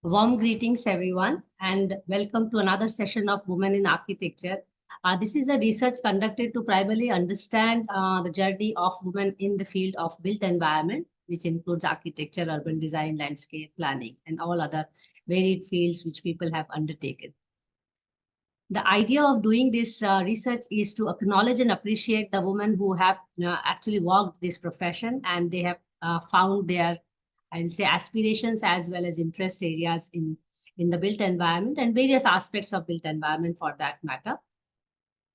Warm greetings, everyone, and welcome to another session of Women in Architecture. This is a research conducted to primarily understand the journey of women in the field of built environment, which includes architecture, urban design, landscape planning, and all other varied fields which people have undertaken. The idea of doing this research is to acknowledge and appreciate the women who have actually walked this profession, and they have found their, I'll say, aspirations as well as interest areas in the built environment and various aspects of built environment for that matter.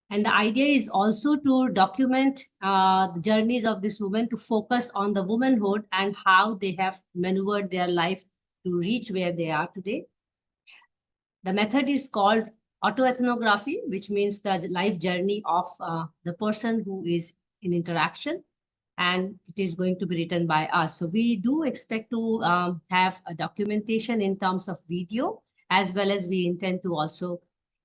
And the idea is also to document the journeys of these women, to focus on the womanhood and how they have maneuvered their life to reach where they are today. The method is called autoethnography, which means the life journey of the person who is in interaction, and it is going to be written by us. So we do expect to have a documentation in terms of video, as well as we intend to also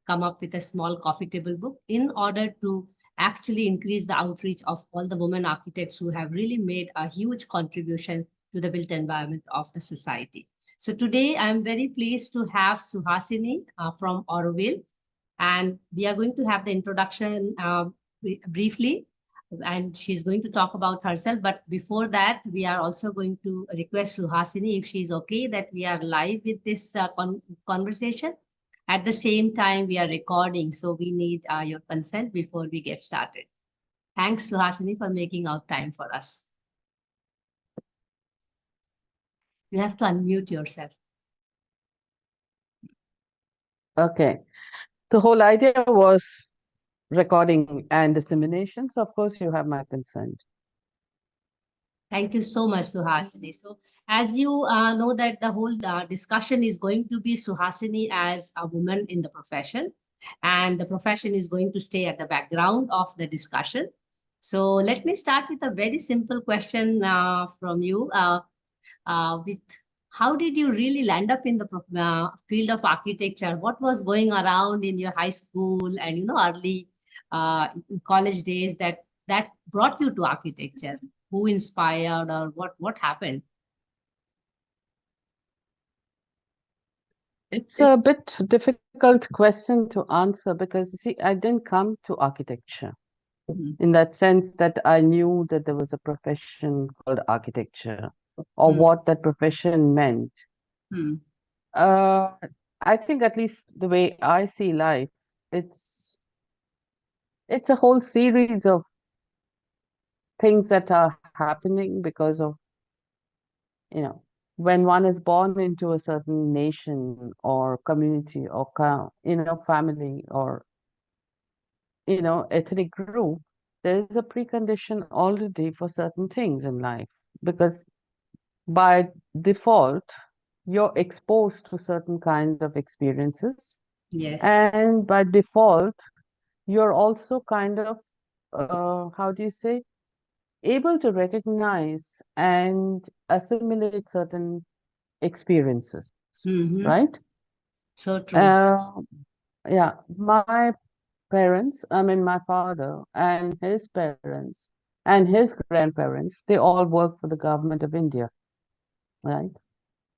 come up with a small coffee table book in order to actually increase the outreach of all the women architects who have really made a huge contribution to the built environment of the society. So today I'm very pleased to have Suhasini from Auroville, and we are going to have the introduction briefly, and she's going to talk about herself. But before that, we are also going to request Suhasini if she's okay that we are live with this conversation. At the same time, we are recording, so we need your consent before we get started. Thanks, Suhasini, for making out time for us. You have to unmute yourself. Okay. The whole idea was recording and dissemination. So, of course, you have my consent. Thank you so much, Suhasini. So, as you know that the whole discussion is going to be Suhasini as a woman in the profession, and the profession is going to stay at the background of the discussion. So let me start with a very simple question from you. With how did you really land up in the field of architecture? What was going around in your high school and early college days that brought you to architecture? Who inspired, or what happened? It's a bit difficult question to answer because, you see, I didn't come to architecture in that sense that I knew that there was a profession called architecture or what that profession meant. I think, at least the way I see life, it's a whole series of things that are happening because of, when one is born into a certain nation or community or family or ethnic group, there is a precondition already for certain things in life, because by default you're exposed to certain kind of experiences. Yes. And by default you're also kind of how do you say, able to recognize and assimilate certain experiences, right? So true. Yeah, my parents, I mean, my father and his parents and his grandparents, they all worked for the government of India, right?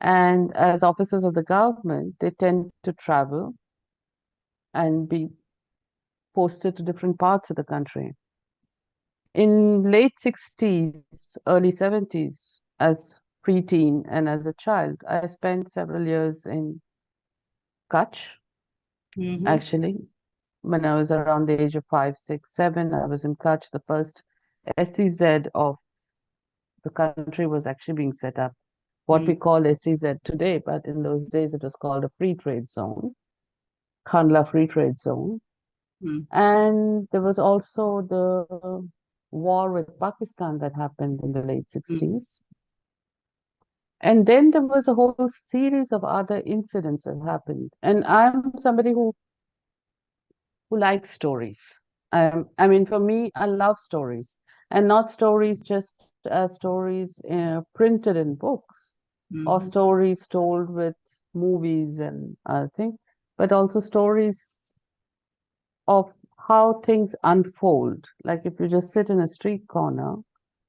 And as officers of the government, they tend to travel and be posted to different parts of the country. In late 60s, early 70s, as preteen and as a child, I spent several years in Kutch, actually. When I was around the age of 5, 6, 7, I was in Kutch. The first SEZ of the country was actually being set up. What we call SEZ today, but in those days it was called a free trade zone, Khandla Free Trade Zone. And there was also the war with Pakistan that happened in the late 60s. And then there was a whole series of other incidents that happened. And I'm somebody who likes stories. I mean, for me, I love stories, and not stories just as stories printed in books or stories told with movies and other things, but also stories of how things unfold. Like if you just sit in a street corner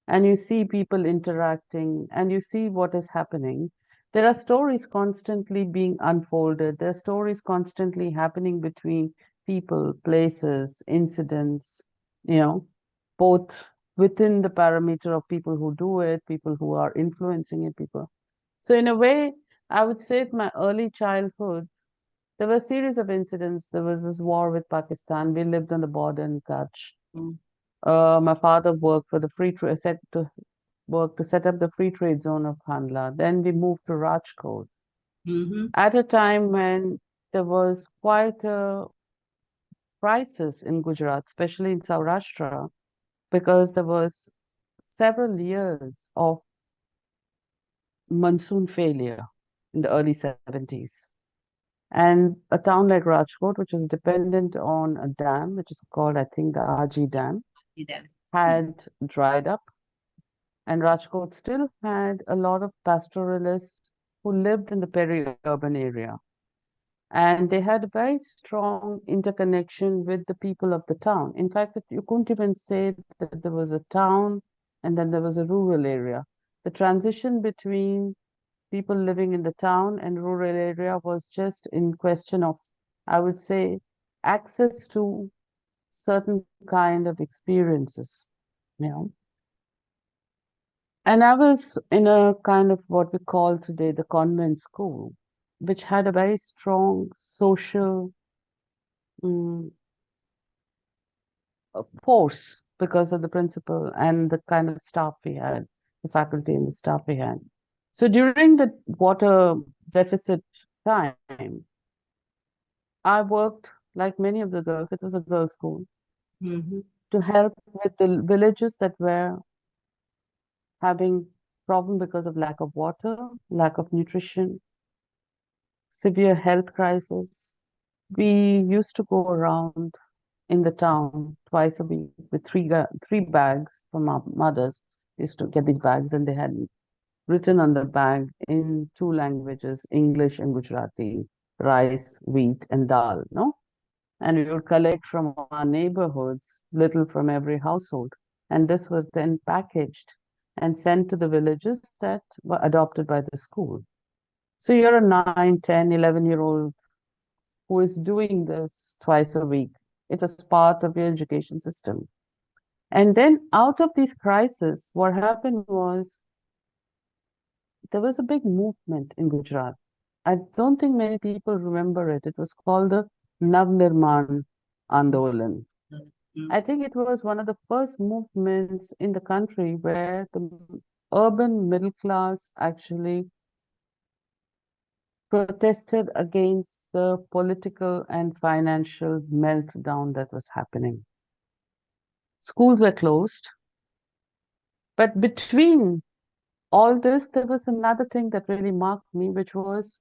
and you see people interacting and you see what is happening, There are stories constantly being unfolded. There are stories constantly happening between people, places, incidents, you know, both within the parameter of people who do it, people who are influencing it, people. So in a way, I would say in my early childhood, there were a series of incidents. There was this war with Pakistan. We lived on the border in Kutch. Mm. My father worked for the free trade, set to work to set up the free trade zone of Khandla. Then we moved to Rajkot Mm-hmm. at a time when there was quite a crisis in Gujarat, especially in Saurashtra, because there was several years of monsoon failure in the early 70s. And a town like Rajkot, which is dependent on a dam, which is called, I think, the Aji Dam, See them. had dried up. And Rajkot still had a lot of pastoralists who lived in the peri-urban area. And they had a very strong interconnection with the people of the town. In fact, you couldn't even say that there was a town and then there was a rural area. The transition between people living in the town and rural area was just in question of, I would say, access to certain kind of experiences, you know. And I was in a kind of what we call today the convent school, which had a very strong social mm, force because of the principal and the kind of staff we had, the faculty and the staff we had. So during the water deficit time, I worked like many of the girls, it was a girls' school, Mm-hmm. to help with the villages that were having problem because of lack of water, lack of nutrition, severe health crisis. We used to go around in the town twice a week with three bags from our mothers. We used to get these bags, and they had written on the bag in two languages, English and Gujarati, rice, wheat, and dal, no? And we would collect from our neighborhoods, little from every household. And this was then packaged and sent to the villages that were adopted by the school. So you're a 9, 10, 11-year-old who is doing this twice a week. It was part of your education system. And then out of these crises, what happened was there was a big movement in Gujarat. I don't think many people remember it. It was called the Navnirman Andolan. Mm-hmm. I think it was one of the first movements in the country where the urban middle class actually protested against the political and financial meltdown that was happening. Schools were closed, but between all this, there was another thing that really marked me, which was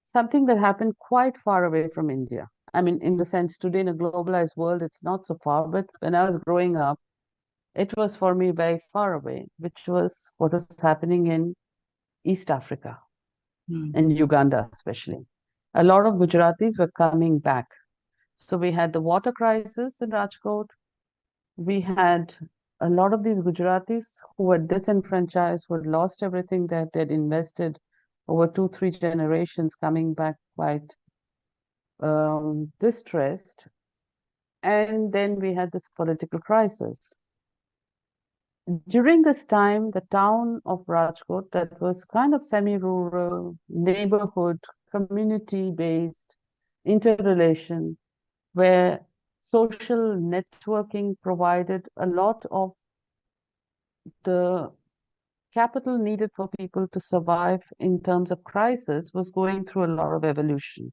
something that happened quite far away from India. I mean, in the sense, today in a globalized world, it's not so far, but when I was growing up, it was for me very far away, which was what was happening in East Africa Mm-hmm. and Uganda, especially. A lot of Gujaratis were coming back. So we had the water crisis in Rajkot. We had a lot of these Gujaratis who were disenfranchised, who had lost everything that they'd invested over two, three generations, coming back quite distressed. And then we had this political crisis. During this time, the town of Rajkot, that was kind of semi-rural, neighborhood, community-based interrelation, where social networking provided a lot of the capital needed for people to survive in terms of crisis, was going through a lot of evolution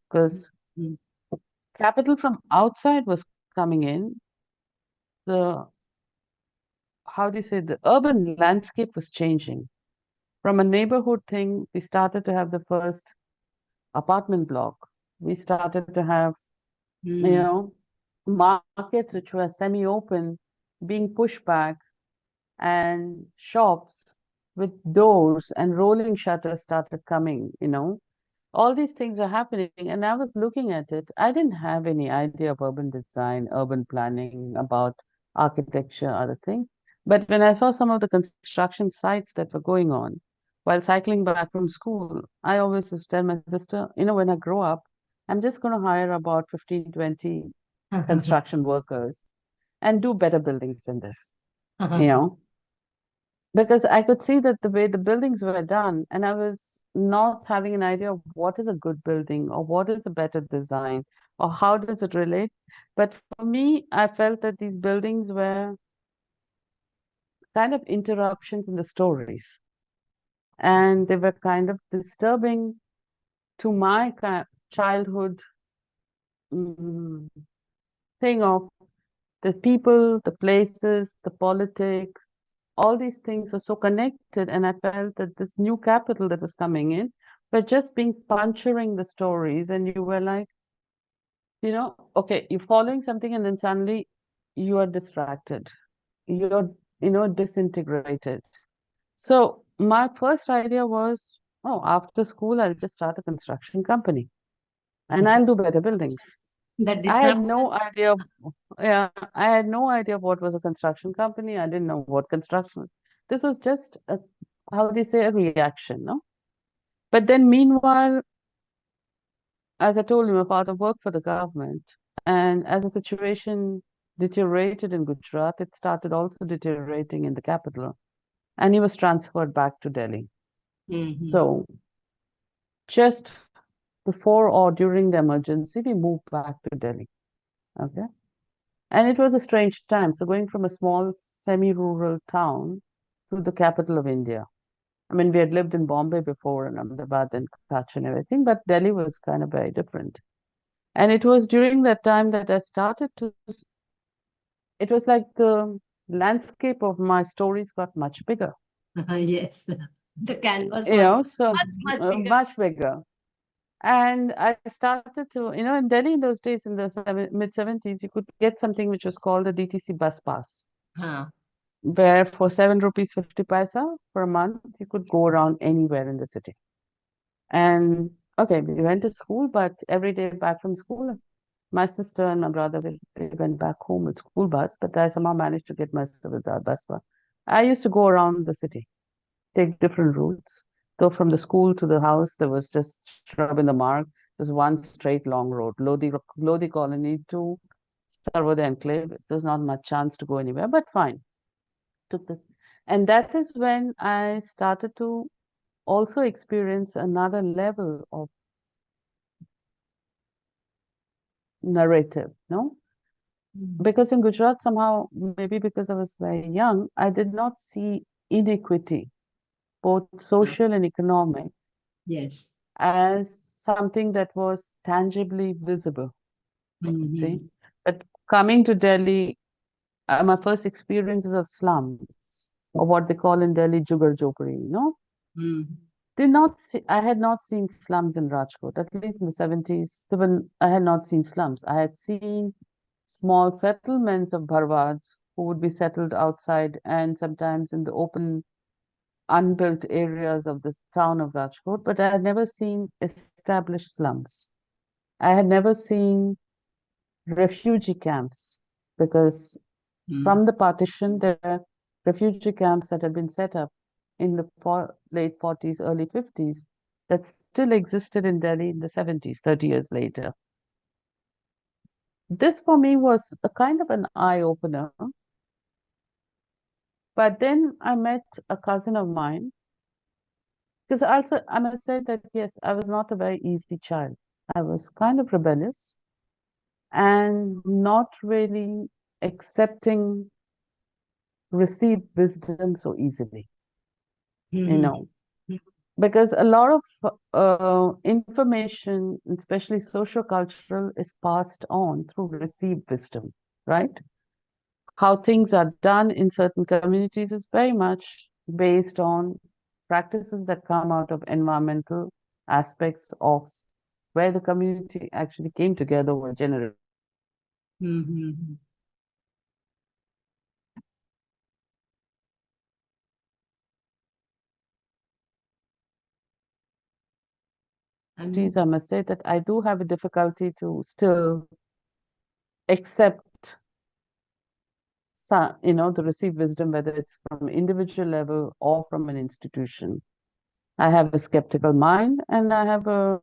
because capital from outside was coming in. The, how do you say, the urban landscape was changing. From a neighborhood thing, we started to have the first apartment block. We started to have, you Mm-hmm. know, markets which were semi-open being pushed back, and shops with doors and rolling shutters started coming, you know. All these things were happening, and I was looking at it. I didn't have any idea of urban design, urban planning, about architecture, other things. But when I saw some of the construction sites that were going on, while cycling back from school, I always used to tell my sister, when I grow up, I'm just going to hire about 15, 20 construction workers and do better buildings than this, you know, because I could see that the way the buildings were done, and I was not having an idea of what is a good building or what is a better design or how does it relate. But for me, I felt that these buildings were kind of interruptions in the stories, and they were kind of disturbing to my childhood mm, thing of the people, the places, the politics, all these things were so connected. And I felt that this new capital that was coming in were just being puncturing the stories. And you were like, okay, you're following something and then suddenly you are distracted. You're, disintegrated. So my first idea was, oh, after school, I'll just start a construction company and I'll do better buildings. That I had disruption. no idea. Yeah, I had no idea what was a construction company. I didn't know what construction. This was just how they say, a reaction, no? But then meanwhile, as I told you, my father worked for the government. And as the situation deteriorated in Gujarat, it started also deteriorating in the capital. And he was transferred back to Delhi. Mhm. So just before or during the emergency, we moved back to Delhi. Okay. And it was a strange time. So going from a small semi-rural town to the capital of India. I mean, we had lived in Bombay before and Ahmedabad and Kutch and everything, but Delhi was kind of very different. And it was during that time that I started to, it was like the landscape of my stories got much bigger, Yes, the canvas was so much bigger. much bigger. And I started to, in Delhi in those days, in the mid 70s, you could get something which was called a DTC bus pass, Huh. where for 7 rupees 50 paisa for a month, you could go around anywhere in the city. And okay, we went to school, but every day back from school, my sister and my brother, they went back home with school bus, but I somehow managed to get myself with our bus. I used to go around the city, take different routes. Go from the school to the house, there was just shrub in the mark. There's one straight long road, Lodi Colony to Sarvodaya Enclave. There's not much chance to go anywhere, but fine. Took the, and that is when I started to also experience another level of narrative, no? Mm. Because in Gujarat, somehow, maybe because I was very young, I did not see inequity, both social and economic, Yes. as something that was tangibly visible. See? Mhm. But coming to Delhi, my first experiences of slums, or what they call in Delhi, Jugar Jopri, Mm. did not see, I had not seen slums in Rajkot, at least in the 70s. I had not seen slums. I had seen small settlements of Bharwads who would be settled outside and sometimes in the open, unbuilt areas of the town of Rajkot, but I had never seen established slums. I had never seen refugee camps because Mm. from the partition, there were refugee camps that had been set up in the late 40s, early 50s that still existed in Delhi in the 70s, 30 years later. This for me was a kind of an eye opener. But then I met a cousin of mine because also I must say that yes, I was not a very easy child. I was kind of rebellious and not really accepting received wisdom so easily, you Mhm. know, because a lot of information, especially socio-cultural, is passed on through received wisdom, right? How things are done in certain communities is very much based on practices that come out of environmental aspects of where the community actually came together over generations. Mhm. I'm not I must say that I do have a difficulty to still accept the received wisdom, whether it's from individual level or from an institution. I have a skeptical mind, and I have a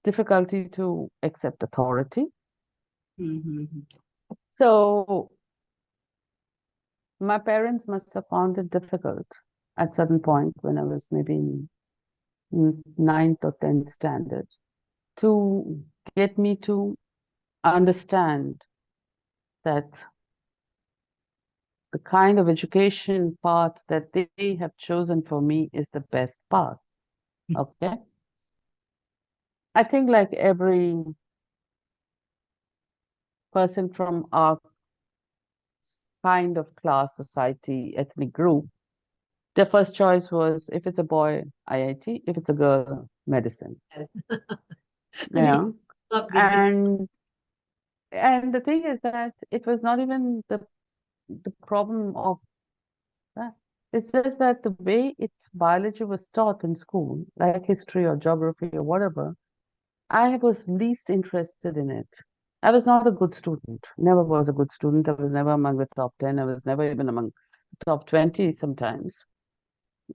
difficulty to accept authority. Mm-hmm. So my parents must have found it difficult at certain point when I was maybe in ninth or 10th standard to get me to understand that the kind of education path that they have chosen for me is the best path. Okay. I think like every person from our kind of class, society, ethnic group, their first choice was if it's a boy, IIT, if it's a girl, medicine. We Yeah. up with this. And the thing is that it was not even the problem of that. It's just that the way biology was taught in school, like history or geography or whatever, I was least interested in it. I was not a good student. Never was a good student. I was never among the top 10. I was never even among the top 20 sometimes.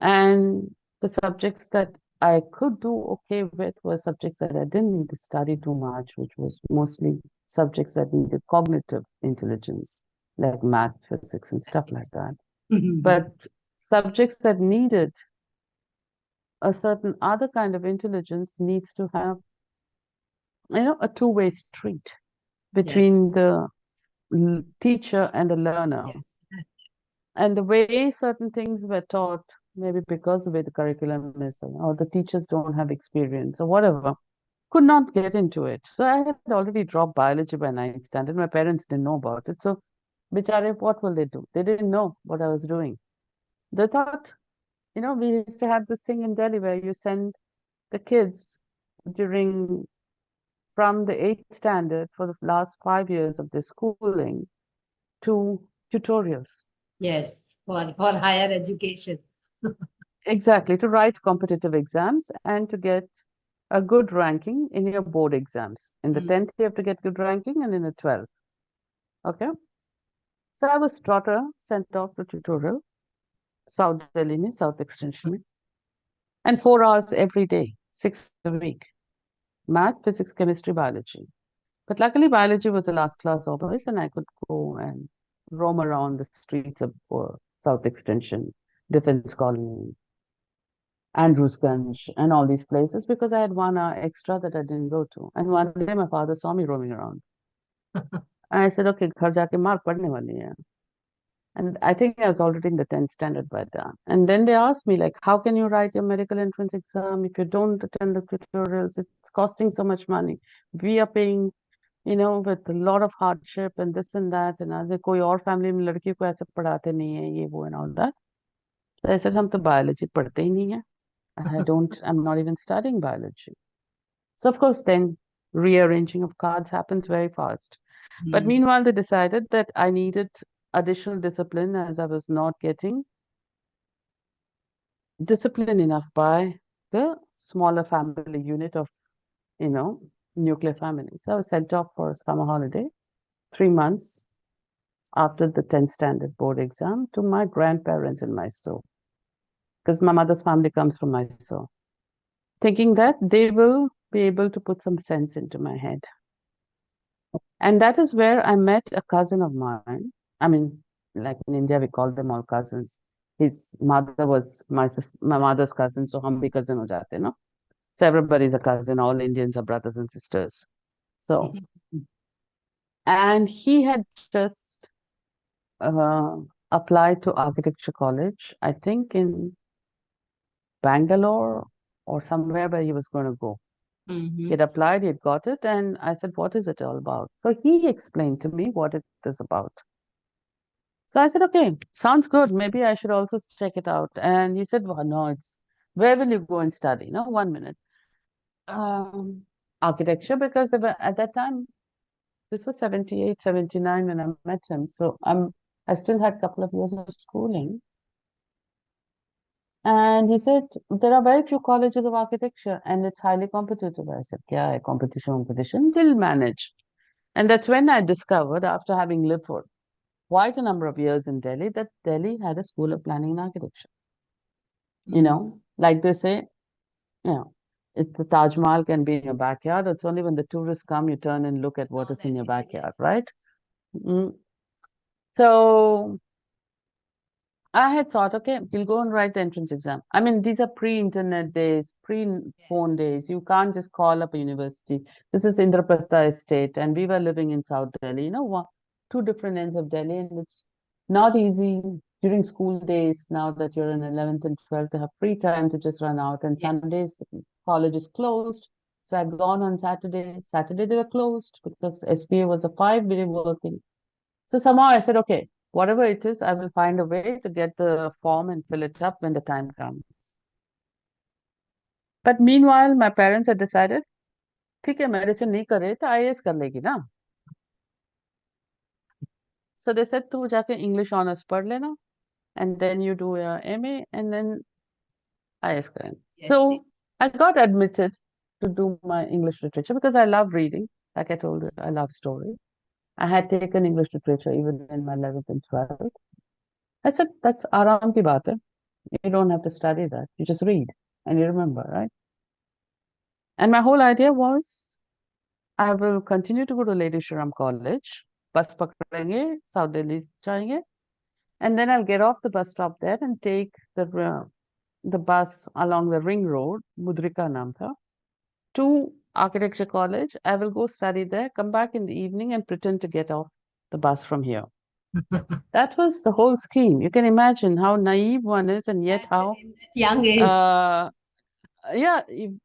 And the subjects that I could do okay with were subjects that I didn't need to study too much, which was mostly subjects that needed cognitive intelligence, like math, physics, and stuff like that. But subjects that needed a certain other kind of intelligence needs to have, a two-way street Yes. between the teacher and the learner. Yes. And the way certain things were taught, maybe because the way the curriculum is, or the teachers don't have experience or whatever, could not get into it. So I had already dropped biology by ninth standard. My parents didn't know about it. So, bichare, what will they do? They didn't know what I was doing. They thought, we used to have this thing in Delhi where you send the kids during from the eighth standard for the last 5 years of their schooling to tutorials. Yes, for higher education. Exactly, to write competitive exams and to get a good ranking in your board exams. In the 10th, you have to get good ranking, and in the 12th. Okay. So I was sent off to tutorial, South Delhi, South Extension, and 4 hours every day, 6 days a week. Math, physics, chemistry, biology. But luckily, biology was the last class always, and I could go and roam around the streets of South Extension, Defense Colony, Andrewsganj, and all these places because I had 1 hour extra that I didn't go to. And one day, my father saw me roaming around. And I said, okay, घर जाके मार पढ़ने वाली है. And I think I was already in the 10th standard by then. And then they asked me, like, how can you write your medical entrance exam if you don't attend the tutorials? It's costing so much money. We are paying, with a lot of hardship and this and that. And other कोई और family में लड़की को ऐसे पढ़ाते नहीं है, ये वो and all that. So I said, हम तो biology पढ़ते ही नहीं है. I'm not even studying biology. So of course, then rearranging of cards happens very fast. But meanwhile, they decided that I needed additional discipline as I was not getting discipline enough by the smaller family unit of, nuclear family. So I was sent off for a summer holiday, 3 months after the 10th standard board exam to my grandparents in Mysore. Because my mother's family comes from Mysore. Thinking that they will be able to put some sense into my head. And that is where I met a cousin of mine. I mean, like in India, we call them all cousins. His mother was my mother's cousin, so hum bhi cousin ho jate, no? So everybody's a cousin. All Indians are brothers and sisters. So, and he had just uh, applied to architecture college, I think in Bangalore or somewhere where he was going to go. He had applied, he had got it, and I said, what is it all about? So he explained to me what it is about. So I said, okay, sounds good. Maybe I should also check it out. And he said, well, no, where will you go and study? No, 1 minute. Architecture, because at that time, this was 78, 79 when I met him. So I still had a couple of years of schooling. And he said, there are very few colleges of architecture and it's highly competitive. I said, yeah, competition, we'll manage. And that's when I discovered, after having lived for quite a number of years in Delhi, that Delhi had a school of planning and architecture. Like they say, Yeah. The Taj Mahal can be in your backyard. It's only when the tourists come, you turn and look at what Now is that in your we can, yes. backyard, right? Mm. So I had thought, okay, we'll go and write the entrance exam. I mean, these are pre-internet days, pre-phone days. You can't just call up a university. This is Indraprastha Estate, and we were living in South Delhi, two different ends of Delhi, and it's not easy during school days now that you're in 11th and 12th to have free time to just run out. And Yes. Sundays, the college is closed. So I'd gone on Saturday. Saturday, they were closed because SBA was a 5-day working. So somehow I said, okay, whatever it is, I will find a way to get the form and fill it up when the time comes. But meanwhile, my parents had decided, ठीक है medicine नहीं करे तो IAS कर लेगी ना. So they said, तू जाके English honors पढ़ लेना, and then you do your MA and then IAS करें. Yes, So I got admitted to do my English literature because I love reading. Like I told you, I love story. I had taken English literature even in my 11th and 12th. I said, that's आराम की बात है. You don't have to study that. You just read and you remember, right? And my whole idea was I will continue to go to Lady Shriram College, bus pakadenge, South Delhi jayenge, and then I'll get off the bus stop there and take the bus along the ring road, Mudrika naam tha, to architecture college. I will go study there, come back in the evening and pretend to get off the bus from here. That was the whole scheme. You can imagine how naive one is and yet how in that young age. yeah,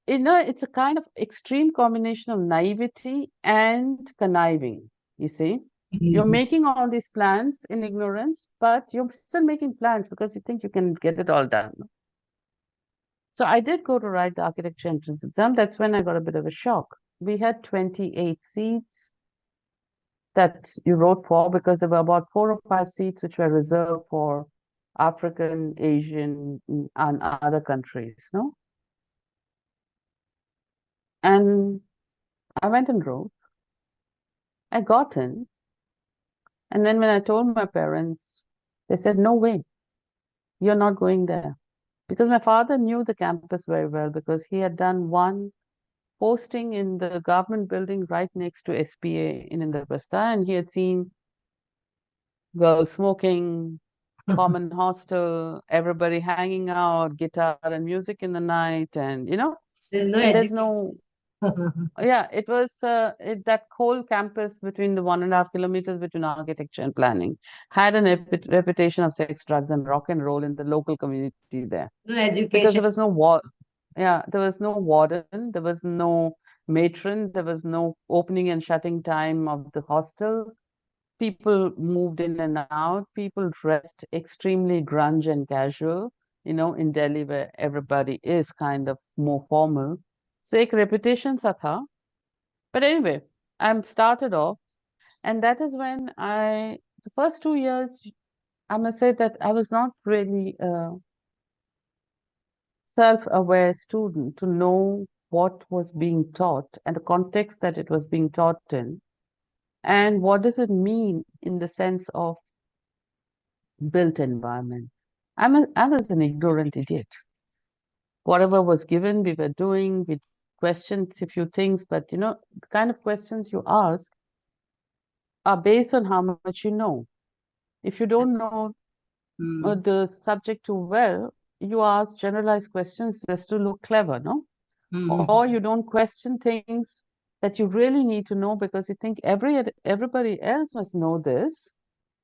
it's a kind of extreme combination of naivety and conniving. You see, you're making all these plans in ignorance, but you're still making plans because you think you can get it all done. So I did go to write the architecture entrance exam. That's when I got a bit of a shock. We had 28 seats that you wrote for because there were about 4 or 5 seats which were reserved for African, Asian, and other countries, no? And I went and wrote. I got in. And then when I told my parents, they said, no way, you're not going there. Because my father knew the campus very well because he had done one posting in the government building right next to SPA in Indraprastha, and he had seen girls smoking, common hostel, everybody hanging out, guitar and music in the night, and There's no and there's education. no yeah, it was that whole campus between the 1.5 kilometers between architecture and planning had an reputation of sex, drugs, and rock and roll in the local community there No because education. there was no there was no warden, there was no matron, there was no opening and shutting time of the hostel. People moved in and out. People dressed extremely grunge and casual, in Delhi where everybody is kind of more formal. So एक reputation सा था. But anyway, I'm started off, and that is when the first 2 years, I must say that I was not really a self-aware student to know what was being taught and the context that it was being taught in, and what does it mean in the sense of built environment. I was an ignorant idiot. Whatever was given, we were doing. We questioned a few things, but the kind of questions you ask are based on how much you know. If you don't know the subject too well, you ask generalized questions just to look clever, no? Or you don't question things that you really need to know because you think everybody else must know this.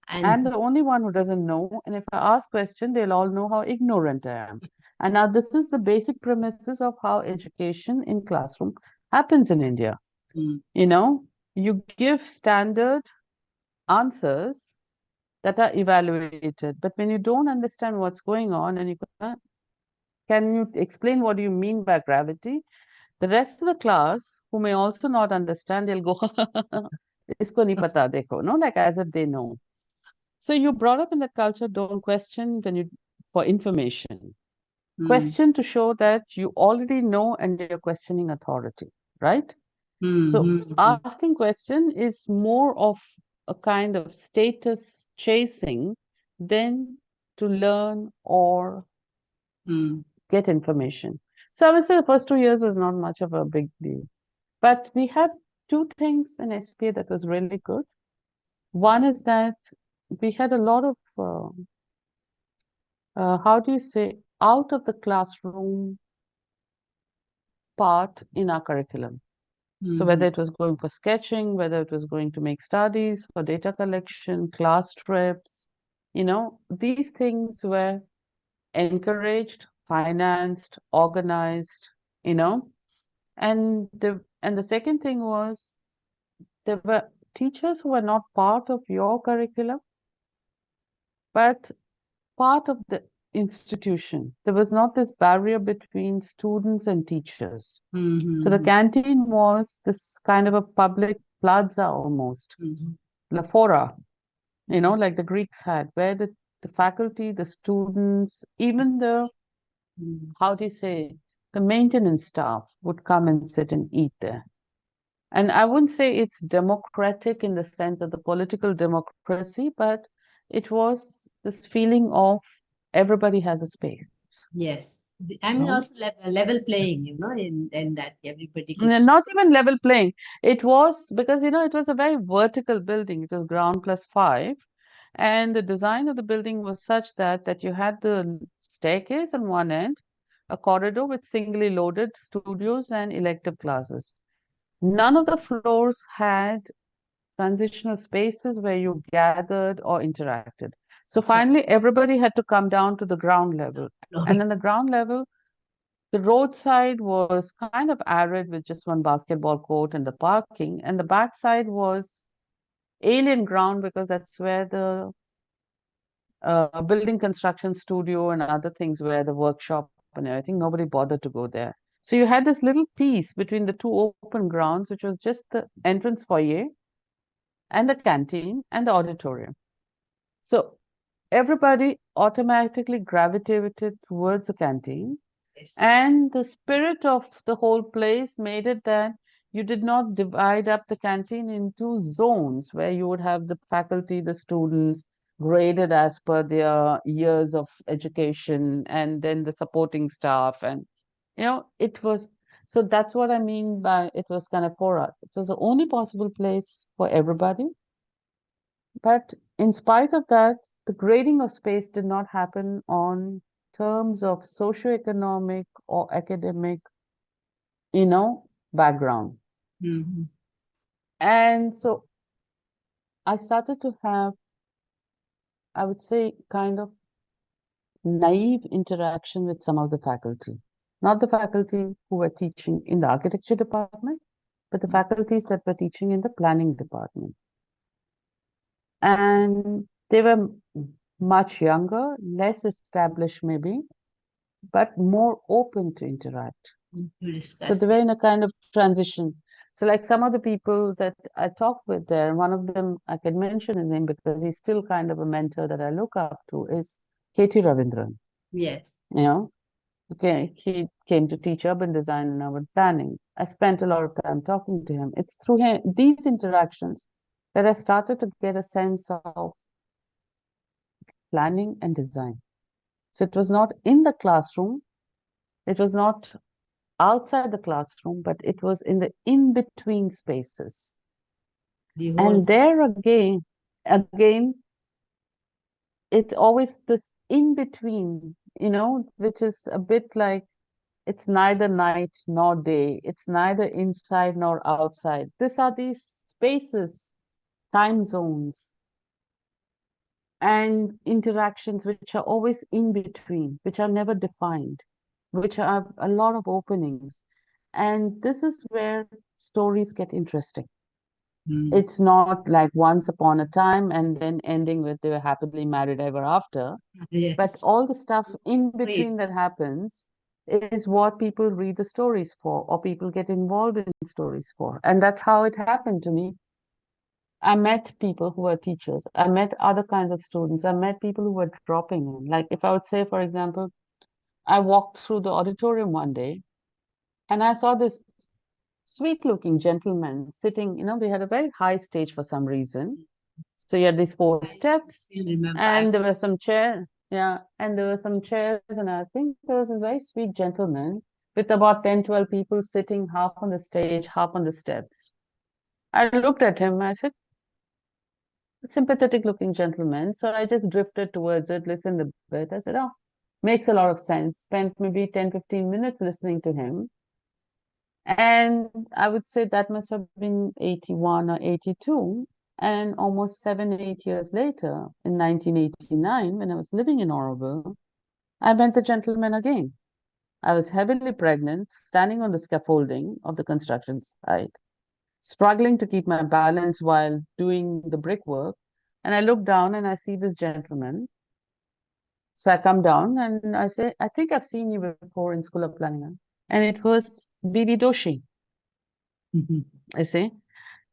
I'm And the only one who doesn't know, and if I ask question, they'll all know how ignorant I am. And now this is the basic premises of how education in classroom happens in India. You know, you give standard answers that are evaluated, but when you don't understand what's going on and can you explain what do you mean by gravity? The rest of the class, who may also not understand, they'll go, isko nahi pata dekho, no? Like as if they know. So you're brought up in the culture, don't question for information. Question to show that you already know and you're questioning authority, right? So asking question is more of a kind of status chasing than to learn or get information. So I would say the first 2 years was not much of a big deal. But we had two things in SPA that was really good. One is that we had a lot of, how do you say, out of the classroom part in our curriculum. So whether it was going for sketching, whether it was going to make studies for data collection, class trips, these things were encouraged, financed, organized, you know. And the second thing was there were teachers who were not part of your curriculum, but part of the institution. There was not this barrier between students and teachers. So the canteen was this kind of a public plaza almost, la fora, like the Greeks had, where the faculty, the students, even the, how do you say, the maintenance staff would come and sit and eat there. And I wouldn't say it's democratic in the sense of the political democracy, but it was this feeling of everybody has a space. Yes. I mean, No? also level playing, in that everybody could. Not even level playing. It was because, it was a very vertical building. It was ground plus 5. And the design of the building was such that you had the staircase on one end, a corridor with singly loaded studios and elective classes. None of the floors had transitional spaces where you gathered or interacted. So finally, everybody had to come down to the ground level. And on the ground level, the roadside was kind of arid with just one basketball court and the parking. And the backside was alien ground because that's where the building construction studio and other things were, the workshop and everything. Nobody bothered to go there. So you had this little piece between the two open grounds, which was just the entrance foyer and the canteen and the auditorium. So everybody automatically gravitated towards the canteen. Yes. And the spirit of the whole place made it that you did not divide up the canteen into zones where you would have the faculty, the students graded as per their years of education, and then the supporting staff. And, it was, so that's what I mean by it was kind of for us. It was the only possible place for everybody. But in spite of that, the grading of space did not happen on terms of socioeconomic or academic, background. And so I started to have, I would say, kind of naive interaction with some of the faculty. Not the faculty who were teaching in the architecture department, but the faculties that were teaching in the planning department. And they were much younger, less established maybe, but more open to interact. So they were in a kind of transition. So like some of the people that I talked with there, one of them, I can mention his name because he's still kind of a mentor that I look up to, is K.T. Ravindran. Yes. Okay, he came to teach urban design and urban planning. I spent a lot of time talking to him. It's through these interactions that I started to get a sense of planning and design. So it was not in the classroom, it was not outside the classroom, but it was in the in-between spaces. And there again, it's always this in-between, which is a bit like it's neither night nor day. It's neither inside nor outside. These are these spaces, time zones, and interactions which are always in between, which are never defined, which have a lot of openings. And this is where stories get interesting. It's not like once upon a time and then ending with they were happily married ever after. Yes. But all the stuff in between that happens is what people read the stories for, or people get involved in stories for. And that's how it happened to me. I met people who were teachers. I met other kinds of students. I met people who were dropping in. Like if I would say, for example, I walked through the auditorium one day and I saw this sweet looking gentleman sitting, we had a very high stage for some reason. So you had these 4 steps and there were some chairs. Yeah. And there were some chairs and I think there was a very sweet gentleman with about 10, 12 people sitting, half on the stage, half on the steps. I looked at him, I said, sympathetic looking gentleman. So I just drifted towards it, listened a bit. I said, oh, makes a lot of sense. Spent maybe 10, 15 minutes listening to him. And I would say that must have been 81 or 82. And almost 7, 8 years later, in 1989, when I was living in Oroville, I met the gentleman again. I was heavily pregnant, standing on the scaffolding of the construction site, struggling to keep my balance while doing the brickwork. And I look down and I see this gentleman. So I come down and I say, I think I've seen you before in School of Planning. And it was B.B. Doshi, I say.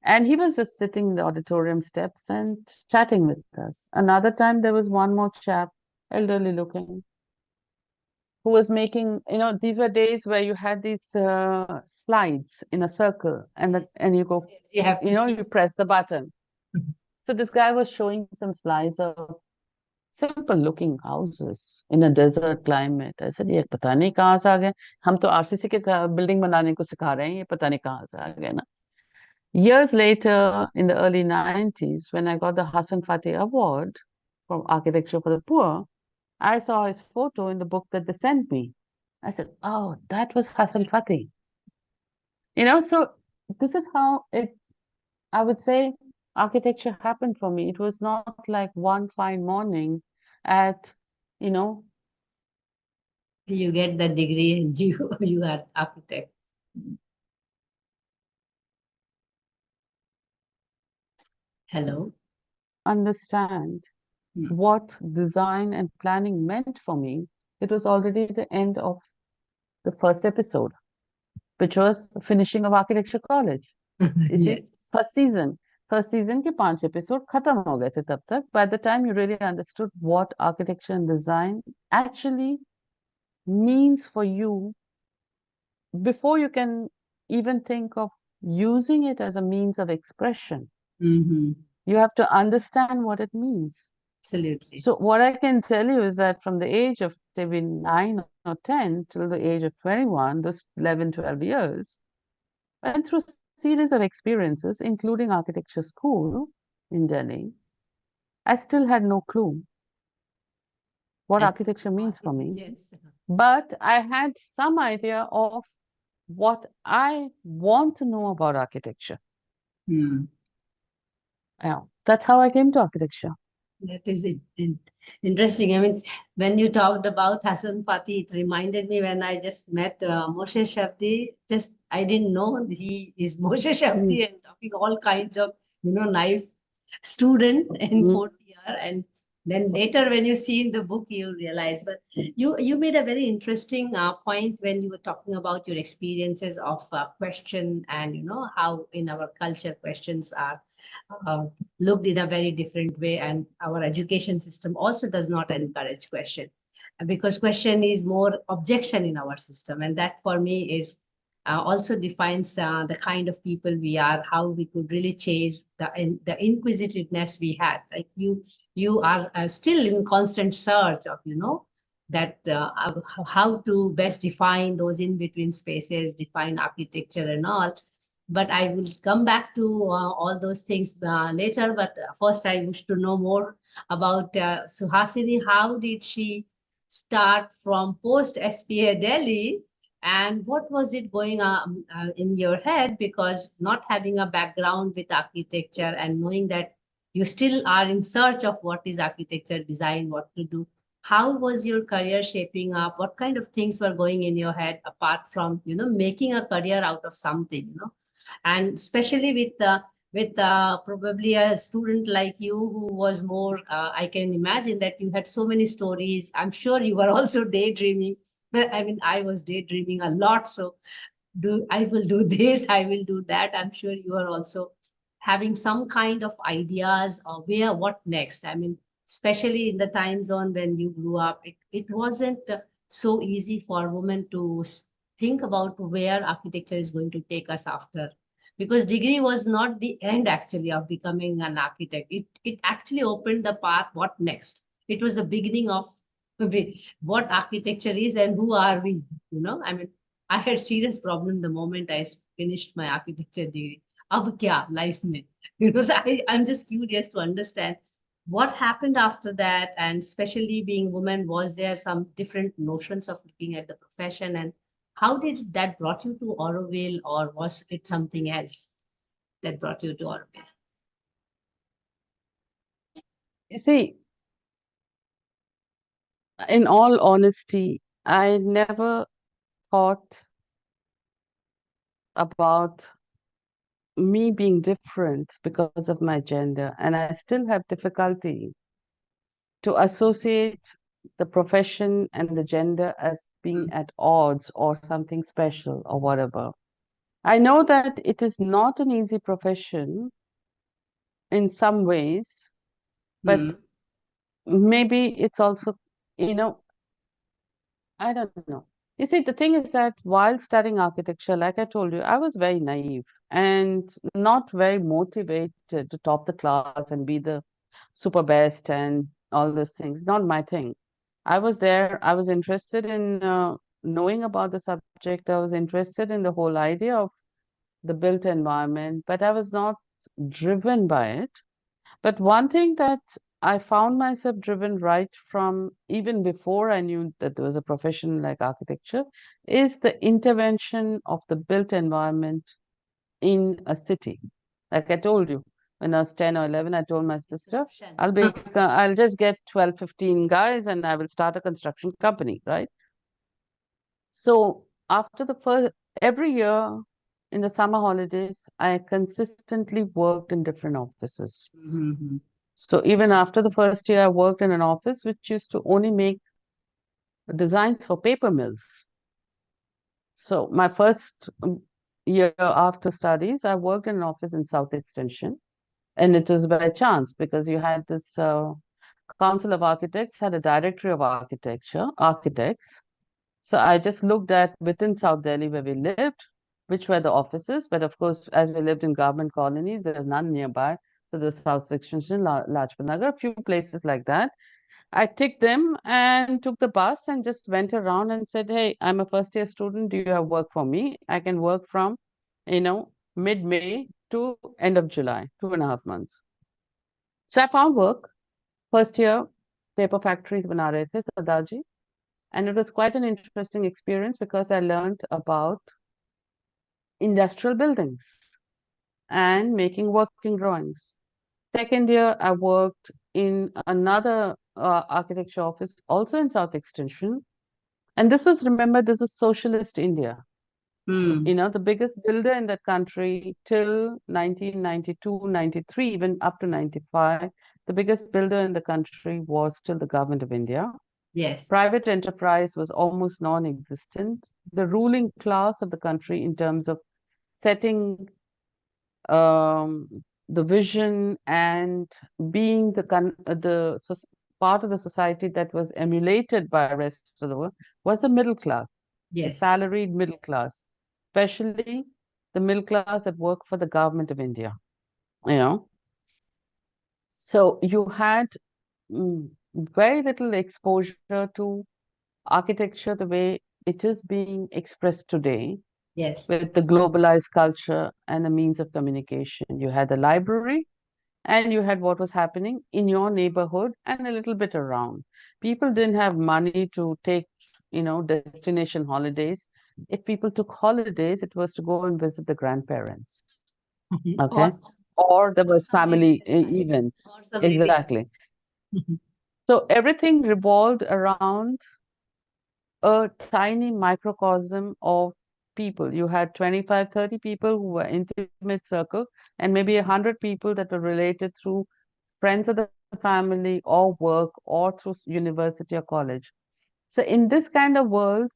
And he was just sitting in the auditorium steps and chatting with us. Another time, there was one more chap, elderly looking, who was making, these were days where you had these slides in a circle and you go, You have to you press the button. So this guy was showing some slides of simple looking houses in a desert climate. I said, ये पता नहीं कहाँ से आ गए. हम तो RCC के building बनाने को सिखा रहे हैं, ये पता नहीं कहाँ से आ गए ना. Years later, in the early 90s, when I got the Hassan Fateh Award from Architecture for the Poor, I saw his photo in the book that they sent me. I said, oh, that was Hassan Fateh. So this is how I would say architecture happened for me. It was not like one fine morning at, you get the degree and you are architect. Hello. Understand what design and planning meant for me. It was already the end of the first episode, which was the finishing of architecture college. You see, first season के 5 episode खत्म हो गए थे तब तक. By the time you really understood what architecture and design actually means for you, before you can even think of using it as a means of expression, you have to understand what it means. Absolutely. So what I can tell you is that from the age of maybe 9 or 10 till the age of 21, those 11, 12 years, I went through a series of experiences, including architecture school in Delhi. I still had no clue what architecture means for me. Yes. But I had some idea of what I want to know about architecture. Yeah, that's how I came to architecture. That is interesting. I mean, when you talked about Hassan Fateh, it reminded me when I just met Moshe Shabdi. I didn't know he is Moshe Shabdi and talking all kinds of, nice student in fourth year. And then later when you see in the book, you realize. But you made a very interesting point when you were talking about your experiences of question and, how in our culture questions are looked in a very different way, and our education system also does not encourage question, because question is more objection in our system, and that for me is also defines the kind of people we are, how we could really chase the inquisitiveness we had. Like you are still in constant search of that how to best define those in between spaces, define architecture and all. But I will come back to all those things later. But first, I wish to know more about Suhasini. How did she start from post SPA Delhi, and what was it going in your head? Because not having a background with architecture and knowing that you still are in search of what is architecture, design, what to do. How was your career shaping up? What kind of things were going in your head apart from making a career out of something? And especially with probably a student like you who was more, I can imagine that you had so many stories. I'm sure you were also daydreaming. I mean, I was daydreaming a lot. So I will do this, I will do that. I'm sure you are also having some kind of ideas of what next. I mean, especially in the time zone when you grew up, it wasn't so easy for women to think about where architecture is going to take us after, because degree was not the end actually of becoming an architect. It actually opened the path. What next? It was the beginning of what architecture is and who are we. I mean, I had serious problem the moment I finished my architecture degree. अब क्या life में? So I'm just curious to understand what happened after that, and especially being woman, was there some different notions of looking at the profession, and how did that brought you to Auroville, or was it something else that brought you to Auroville? You see, in all honesty, I never thought about me being different because of my gender, and I still have difficulty to associate the profession and the gender as being at odds or something special or whatever. I know that it is not an easy profession in some ways, Hmm. but maybe it's also, you know, I don't know. You see, the thing is that while studying architecture, like I told you, I was very naive and not very motivated to top the class and be the super best and all those things. Not my thing. I was there, I was interested in knowing about the subject. I was interested in the whole idea of the built environment, but I was not driven by it. But one thing that I found myself driven right from even before I knew that there was a profession like architecture is the intervention of the built environment in a city. Like I told you, when I was 10 or 11, I told my sister, Disruption. I'll just get 12, 15 guys and I will start a construction company, right? So after the first, every year in the summer holidays, I consistently worked in different offices. Mhm. So even after the first year, I worked in an office which used to only make designs for paper mills. So my first year after studies, I worked in an office in South Extension. And it was by chance because you had this Council of Architects had a directory of architects. So I just looked at within South Delhi where we lived, which were the offices. But of course, as we lived in government colonies, there are none nearby. So the South Extension, Lajpat Nagar, a few places like that. I ticked them and took the bus and just went around and said, "Hey, I'm a first year student. Do you have work for me? I can work from, mid-May to end of July, 2.5 months." So I found work. First year, paper factories बना रहे थे सरदार जी. And it was quite an interesting experience because I learned about industrial buildings and making working drawings. Second year, I worked in another architecture office, also in South Extension. And this was, remember, this is socialist India. Hmm. The biggest builder in that country till 1992, 93, even up to 95, the biggest builder in the country was still the government of India. Yes. Private enterprise was almost non-existent. The ruling class of the country in terms of setting the vision and being part of the society that was emulated by the rest of the world was the middle class, the Yes. salaried middle class, especially the middle class that worked for the government of India. You know, so you had very little exposure to architecture the way it is being expressed today Yes. with the globalized culture and the means of communication. You had the library and you had what was happening in your neighborhood and a little bit around. People didn't have money to take, destination holidays. If people took holidays, it was to go and visit the grandparents. Mhm. Okay. Or there was Some wedding family festivals. events. Or some wedding. Exactly. So everything revolved around a tiny microcosm of people. You had 25, 30 people who were intimate circle, and maybe 100 people that were related through friends of the family or work or through university or college. So in this kind of world,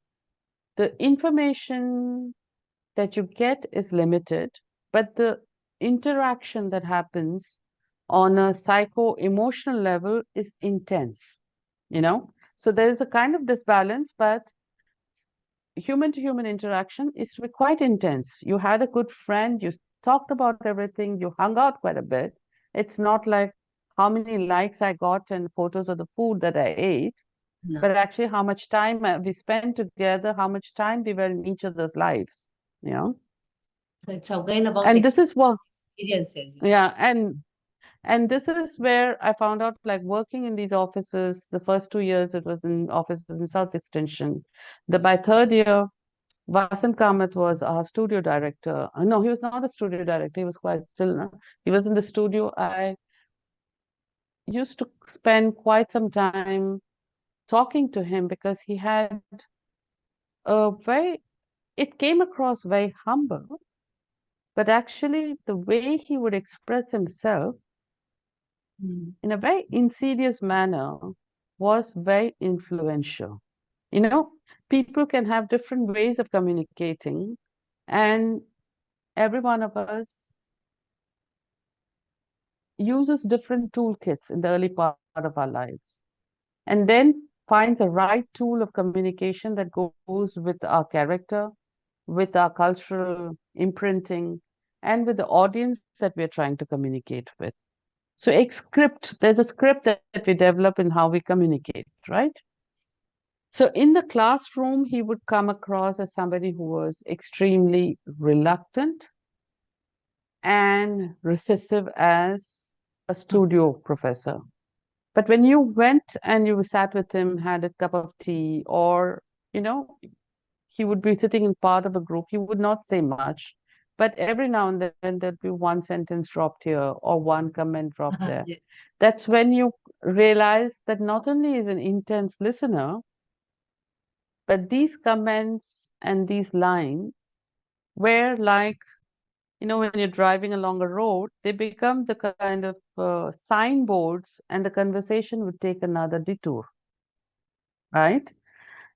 the information that you get is limited, but the interaction that happens on a psycho-emotional level is intense, So there's a kind of disbalance, but human to human interaction is to be quite intense. You had a good friend, you talked about everything, you hung out quite a bit. It's not like how many likes I got and photos of the food that I ate. No. but actually how much time we spent together, how much time we were in each other's lives, you know. It's again about And this is what, experiences. yeah, and this is where I found out, like working in these offices, the first 2 years it was in offices in South Extension. By third year, Vasant Kamath was our studio director. No, he was not a studio director. He was quite still. He was in the studio. I used to spend quite some time talking to him because he had a very, it came across very humble, but actually the way he would express himself in a very insidious manner was very influential. You know, people can have different ways of communicating, and every one of us uses different toolkits in the early part of our lives, and then finds a right tool of communication that goes with our character, with our cultural imprinting, and with the audience that we're trying to communicate with. So, there's a script that we develop in how we communicate, right? So, in the classroom, he would come across as somebody who was extremely reluctant and recessive as a studio professor. But when you went and you sat with him, had a cup of tea, or, you know, he would be sitting in part of a group, he would not say much. But every now and then there'd be one sentence dropped here or one comment dropped there. Yeah. That's when you realize that not only is an intense listener, but these comments and these lines were like, you know, when you're driving along a road, they become the kind of signboards, and the conversation would take another detour, right?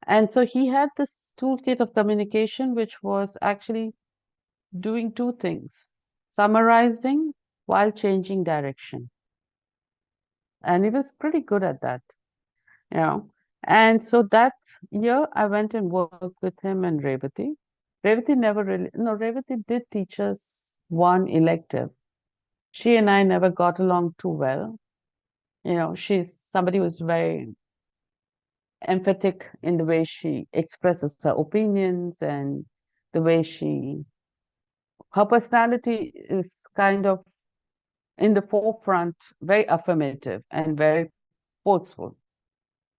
And so he had this toolkit of communication, which was actually doing two things: summarizing while changing direction. And he was pretty good at that, you know. And so that year I went and worked with him and Revati. Revati never really, no, Revati did teach us one elective. She and I never got along too well. You know, she's somebody who's very emphatic in the way she expresses her opinions, and the way her personality is kind of in the forefront, very affirmative and very forceful.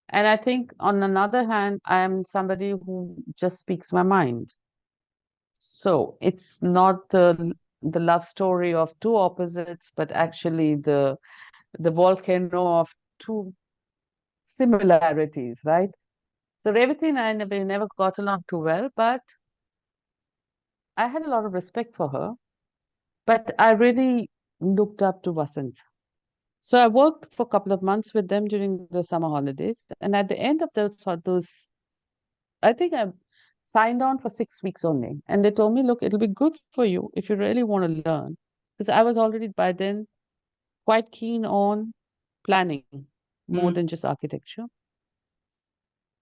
And I think on another hand, I am somebody who just speaks my mind. So it's not the love story of two opposites, but actually the volcano of two similarities, right? So Revati and I never got along too well, but I had a lot of respect for her. But I really looked up to Vasant. So I worked for a couple of months with them during the summer holidays. And at the end of those, I think I signed on for 6 weeks only. And they told me, look, it'll be good for you if you really want to learn. Because I was already by then quite keen on planning more than just architecture.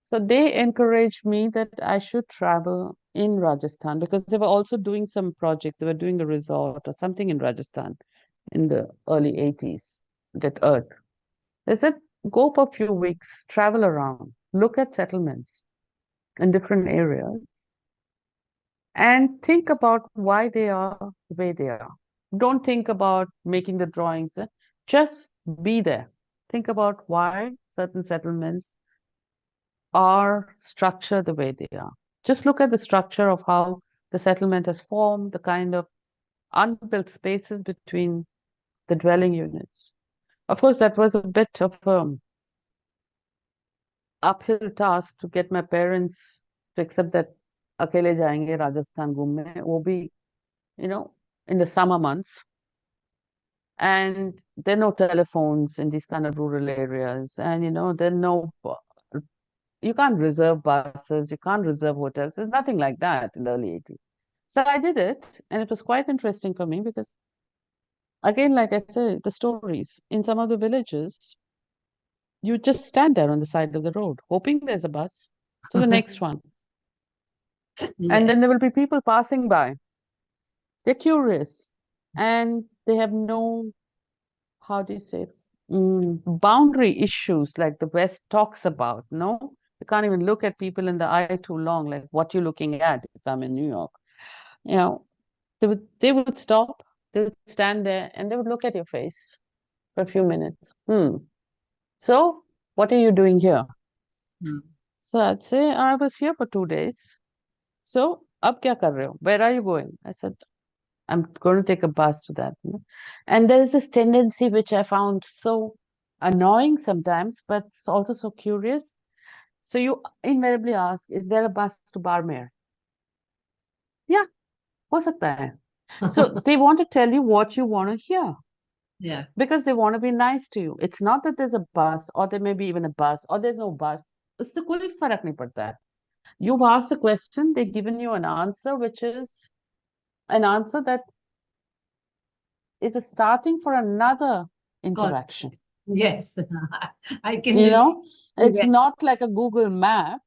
So they encouraged me that I should travel in Rajasthan, because they were also doing some projects. They were doing a resort or something in Rajasthan in the early 80s, that Earth. They said, go for a few weeks, travel around, look at settlements in different areas, and think about why they are the way they are. Don't think about making the drawings, just be there. Think about why certain settlements are structured the way they are. Just look at the structure of how the settlement has formed, the kind of unbuilt spaces between the dwelling units. Of course, that was a bit of uphill task to get my parents to accept that अकेले जाएंगे राजस्थान घूमने, वो भी, you know, in the summer months. And there are no telephones in these kind of rural areas, and there are no, you can't reserve buses, you can't reserve hotels. There's nothing like that in the early 80s. So I did it, and it was quite interesting for me because, again, like I said, the stories in some of the villages, you just stand there on the side of the road, hoping there's a bus to the next one. And then Yes. there will be people passing by. They're curious, and they have no, how do you say, boundary issues like the West talks about. No, you can't even look at people in the eye too long. Like, what you looking at? If I'm in New York, you know, they would stop. They would stand there and they would look at your face for a few minutes. So, what are you doing here? Hmm. So I'd say I was here for 2 days. So, ab kya kar rahe ho? Where are you going? I said, I'm going to take a bus to that. And there's this tendency which I found so annoying sometimes, but it's also so curious. So you invariably ask, is there a bus to Barmer? Yeah, ho sakta hai. So they want to tell you what you want to hear Yeah. because they want to be nice to you. It's not that there's a bus or there may be even a bus or there's no bus. उससे कोई फर्क नहीं पड़ता है. You've asked a question, they've given you an answer, which is an answer that is a starting for another God. interaction. Yes. I can You relate know, it's well. not like a Google map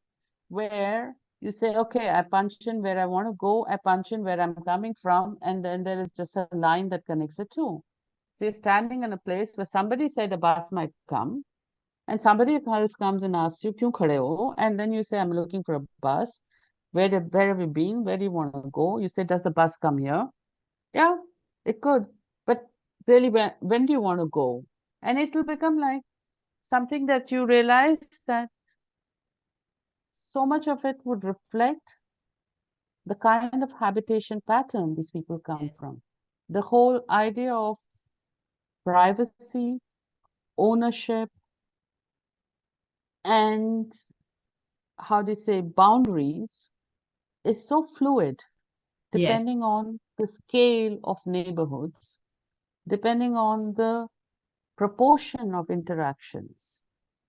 where you say, okay, I punch in where I want to go, I punch in where I'm coming from, and then there is just a line that connects the two. So you're standing in a place where somebody said a bus might come, and somebody else comes and asks you, "Kyun khade ho?" And then you say, I'm looking for a bus. Where have you been? Where do you want to go? You say, does the bus come here? Yeah, it could. But really, when do you want to go? And it will become like something that you realize that so much of it would reflect the kind of habitation pattern these people come Yes. from. The whole idea of privacy, ownership, and how do you say boundaries is so fluid Yes. depending on the scale of neighborhoods, depending on the proportion of interactions,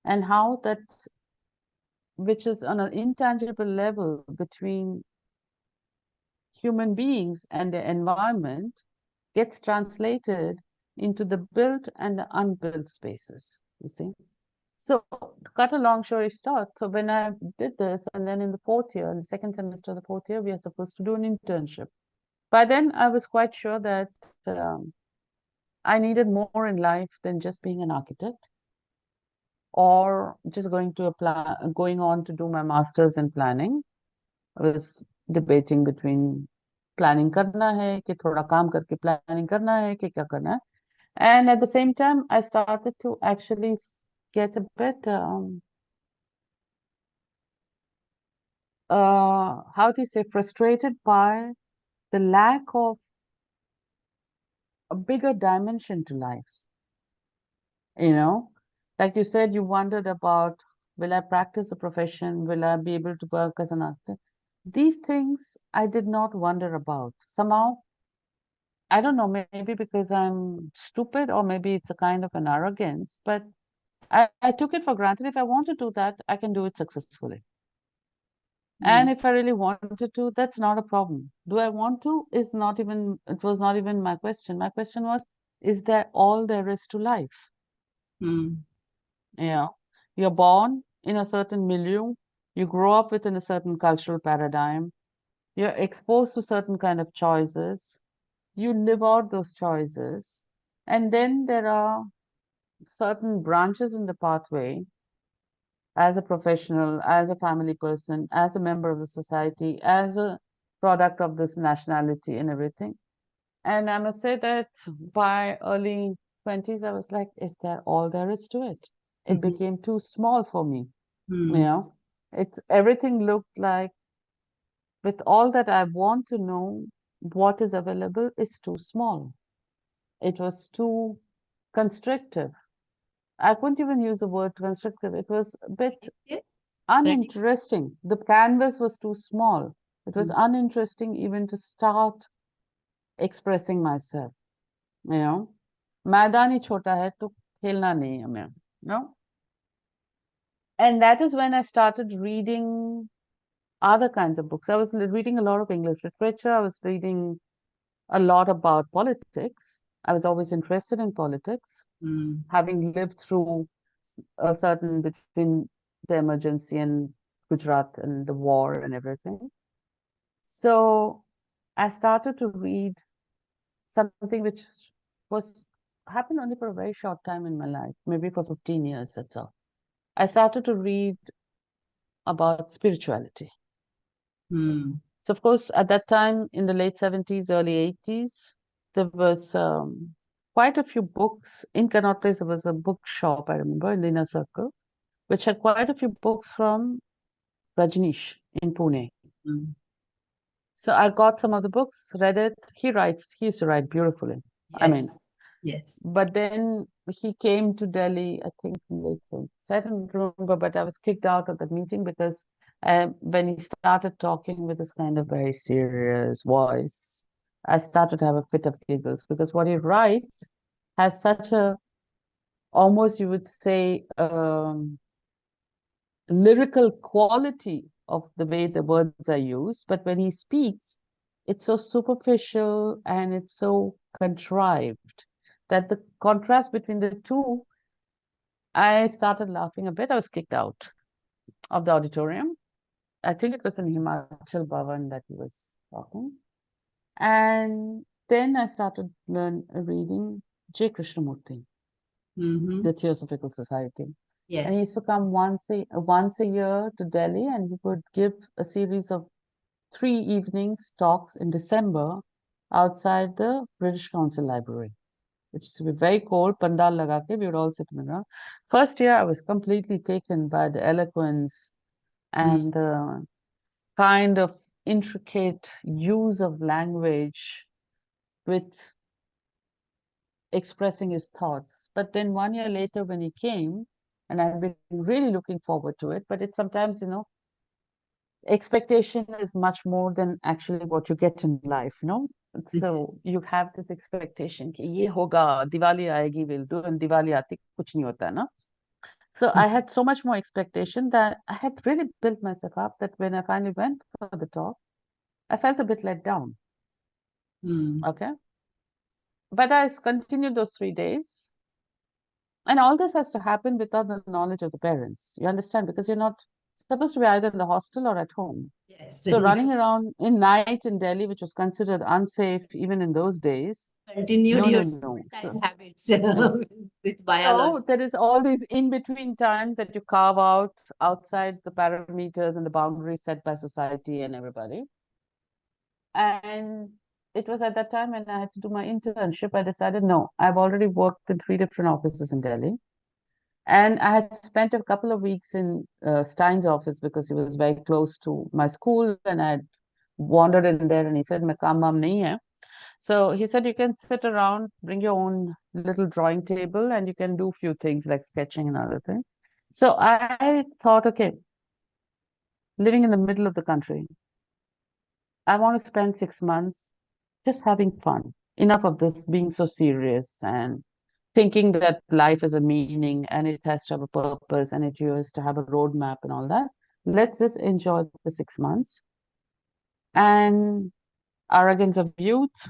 and how that, which is on an intangible level between human beings and their environment, gets translated into the built and the unbuilt spaces, you see. So to cut a long story short, so when I did this, and then in the fourth year, in the second semester of the fourth year, we are supposed to do an internship. By then, I was quite sure that I needed more in life than just being an architect or just going on to do my master's in planning. I was debating between planning करना है कि थोड़ा काम करके planning करना है कि क्या करना है. And at the same time, I started to actually get a bit, how do you say, frustrated by the lack of a bigger dimension to life. You know, like you said, you wondered about, will I practice the profession? Will I be able to work as an architect? These things I did not wonder about. Somehow, I don't know, maybe because I'm stupid or maybe it's a kind of an arrogance, but I took it for granted. If I want to do that, I can do it successfully. Hmm. And if I really wanted to, that's not a problem. Do I want to? It was not even my question. My question was, is that all there is to life? Hmm. You know, you're born in a certain milieu, you grow up within a certain cultural paradigm, you're exposed to certain kind of choices, you live out those choices, and then there are certain branches in the pathway as a professional, as a family person, as a member of the society, as a product of this nationality and everything. And I must say that by early 20s, I was like, is that all there is to it? It Mhm. became too small for me. You Hmm. know, it's everything looked like, with all that I want to know, what is available is too small. It was too constrictive. I couldn't even use the word constrictive. It was a bit Yeah. Right. uninteresting. The canvas was too small. It was Hmm. uninteresting even to start expressing myself. You know, मैदान ही छोटा है तो खेलना नहीं है मैं. No, and that is when I started reading other kinds of books. I was reading a lot of English literature. I was reading a lot about politics. I was always interested in politics, Hmm. having lived through a certain between the emergency and Gujarat and the war and everything. So I started to read something which was happened only for a very short time in my life, maybe for 15 years, that's all. I started to read about spirituality. Mm. So, of course, at that time in the late 70s, early 80s, there was quite a few books. In Connaught Place, there was a bookshop, I remember, in the inner circle, which had quite a few books from Rajneesh in Pune. Mm. So I got some of the books, read it. He used to write beautifully. I Yes. mean, Yes. but then he came to Delhi, I think in late 70s. I don't remember, but I was kicked out of that meeting because when he started talking with this kind of very serious voice, I started to have a fit of giggles because what he writes has such a, almost you would say, lyrical quality of the way the words are used, but when he speaks, it's so superficial and it's so contrived that the contrast between the two, I started laughing a bit. I was kicked out of the auditorium. I think it was in Himachal Bhavan that he was talking. And then I started reading J. Krishnamurti, Mm-hmm. the Theosophical Society. And he Yes. used to come once a year to Delhi, and he would give a series of 3 evenings talks in December outside the British Council Library, which used to be very cold. Pandal laga ke, we would all sit in the ground. First year, I was completely taken by the eloquence Mm. and the kind of intricate use of language with expressing his thoughts. But then 1 year later, when he came, and I've been really looking forward to it, but it's sometimes, expectation is much more than actually what you get in life, no? So you have this expectation कि ये होगा, दिवाली आएगी, we'll do, and Diwali आती कुछ नहीं होता ना. So I had so much more expectation that I had really built myself up that when I finally went for the talk, I felt a bit let down. Mm. Okay. But I continued those 3 days. And all this has to happen without the knowledge of the parents. You understand? Because you're not supposed to be either in the hostel or at home. Yes. So You running around in night in Delhi, which was considered unsafe even in those days, continued no, your no, no. school So, time habits no. with biology. So there is all these in-between times that you carve out outside the parameters and the boundaries set by society and everybody. And it was at that time when I had to do my internship, I decided, no, I've already worked in 3 different offices in Delhi. And I had spent a couple of weeks in Stein's office because he was very close to my school, and I had wandered in there, and he said, "मैं काम वाम नहीं है." So he said, you can sit around, bring your own little drawing table, and you can do a few things like sketching and other things. So I thought, okay, living in the middle of the country, I want to spend 6 months just having fun. Enough of this being so serious and thinking that life has a meaning and it has to have a purpose and it has to have a roadmap and all that. Let's just enjoy the 6 months. And arrogance of youth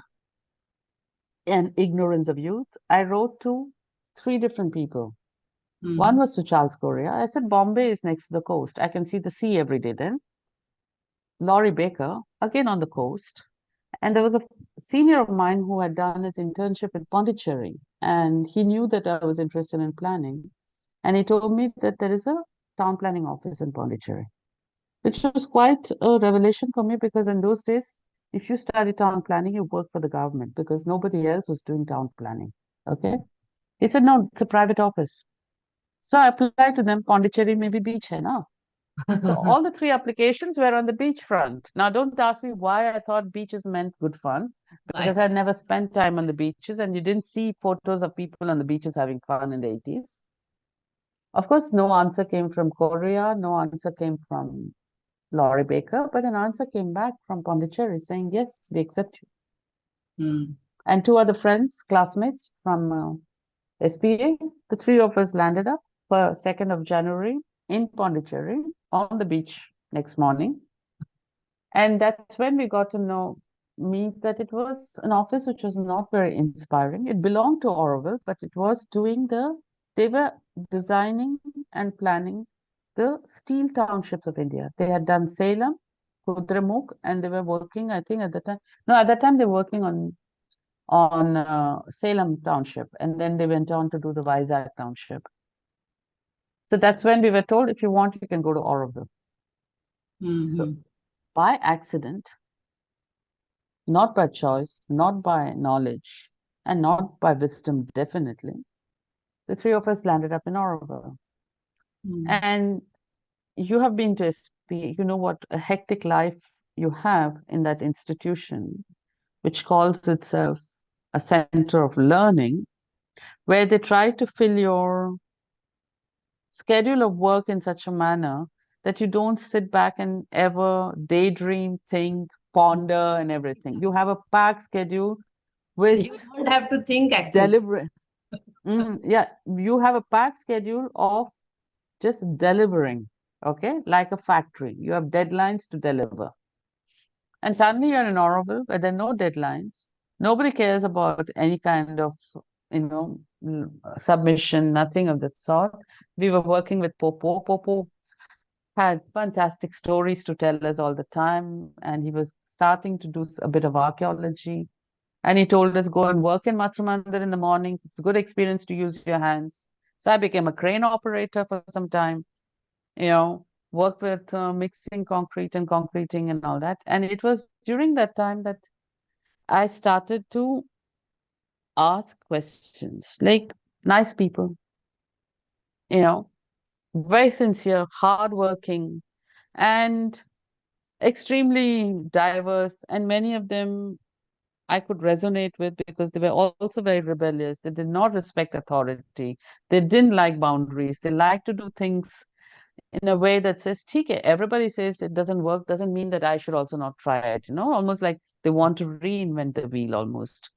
and ignorance of youth, I wrote to 3 different people. One Mm. was to Charles Correa. I said, Bombay is next to the coast. I can see the sea every day then. Laurie Baker, again on the coast. And there was a senior of mine who had done his internship in Pondicherry, and he knew that I was interested in planning. And he told me that there is a town planning office in Pondicherry, which was quite a revelation for me because in those days, if you study town planning, you work for the government because nobody else was doing town planning. Okay. He said, no, it's a private office. So I applied to them, Pondicherry, maybe beach hai na. So all the 3 applications were on the beachfront. Now, don't ask me why I thought beaches meant good fun, Right. because I never spent time on the beaches, and you didn't see photos of people on the beaches having fun in the 80s. Of course, no answer came from Korea, no answer came from Laurie Baker, but an answer came back from Pondicherry saying, yes, we accept you. Mm. And 2 other friends, classmates from SPA, the 3 of us landed up for 2nd of January in Pondicherry on the beach next morning. And that's when we got to meet that it was an office which was not very inspiring. It belonged to Oroville, but it was they were designing and planning the steel townships of India. They had done Salem, Kudremukh, and they were working, I think at the time, no, at that time they were working on Salem Township, and then they went on to do the Vizag Township. So that's when we were told, if you want, you can go to Oroville. So by accident, not by choice, not by knowledge, and not by wisdom, definitely, the three of us landed up in Oroville. And you have been to SP, you know what a hectic life you have in that institution, which calls itself a center of learning, where they try to fill your schedule of work in such a manner that you don't sit back and ever daydream, think, ponder, and everything. You have a packed schedule with You don't have to think actually. deliberate. Yeah, you have a packed schedule of just delivering, okay, like a factory. You have deadlines to deliver. And suddenly you're in Oroville where there are no deadlines. Nobody cares about any kind of, submission, nothing of that sort. We were working with Popo. Popo had fantastic stories to tell us all the time, and he was starting to do a bit of archaeology. And he told us, go and work in Matramandir in the mornings. It's a good experience to use your hands. So I became a crane operator for some time, worked with mixing concrete and concreting and all that. And it was during that time that I started to ask questions, like nice people, you know, very sincere, hardworking, and extremely diverse. And many of them I could resonate with because they were also very rebellious. They did not respect authority. They didn't like boundaries. They like to do things in a way that says, "Okay, everybody says it doesn't work, doesn't mean that I should also not try it." Almost like they want to reinvent the wheel almost.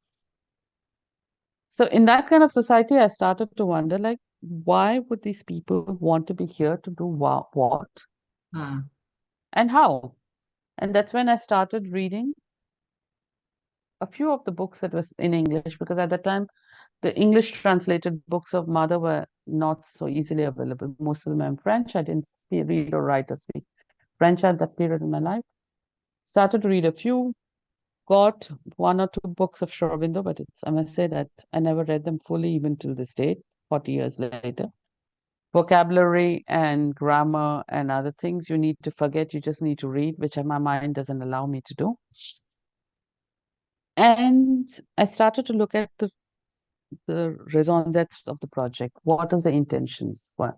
So in that kind of society, I started to wonder, like, why would these people want to be here to do what and how? And that's when I started reading a few of the books that was in English, because at that time, the English translated books of Mother were not so easily available. Most of them in French. I didn't read or write or speak French at that period in my life. Started to read a few, got one or two books of Sri Aurobindo, but I must say that I never read them fully, even till this date, 40 years later. Vocabulary and grammar and other things you need to forget, you just need to read, which my mind doesn't allow me to do. And I started to look at the raison d'etre of the project. What are the intentions? What?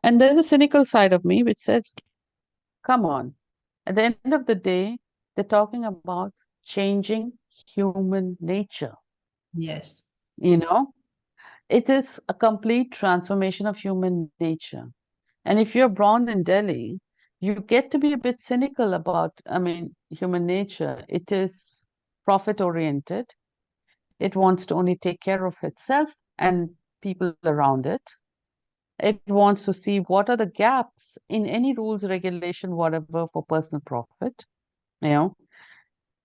And there's a cynical side of me which says, come on. At the end of the day, they're talking about changing human nature. Yes. It is a complete transformation of human nature. And if you're born in Delhi, you get to be a bit cynical about, human nature. It is profit oriented. It wants to only take care of itself and people around it. It wants to see what are the gaps in any rules, regulation, whatever, for personal profit.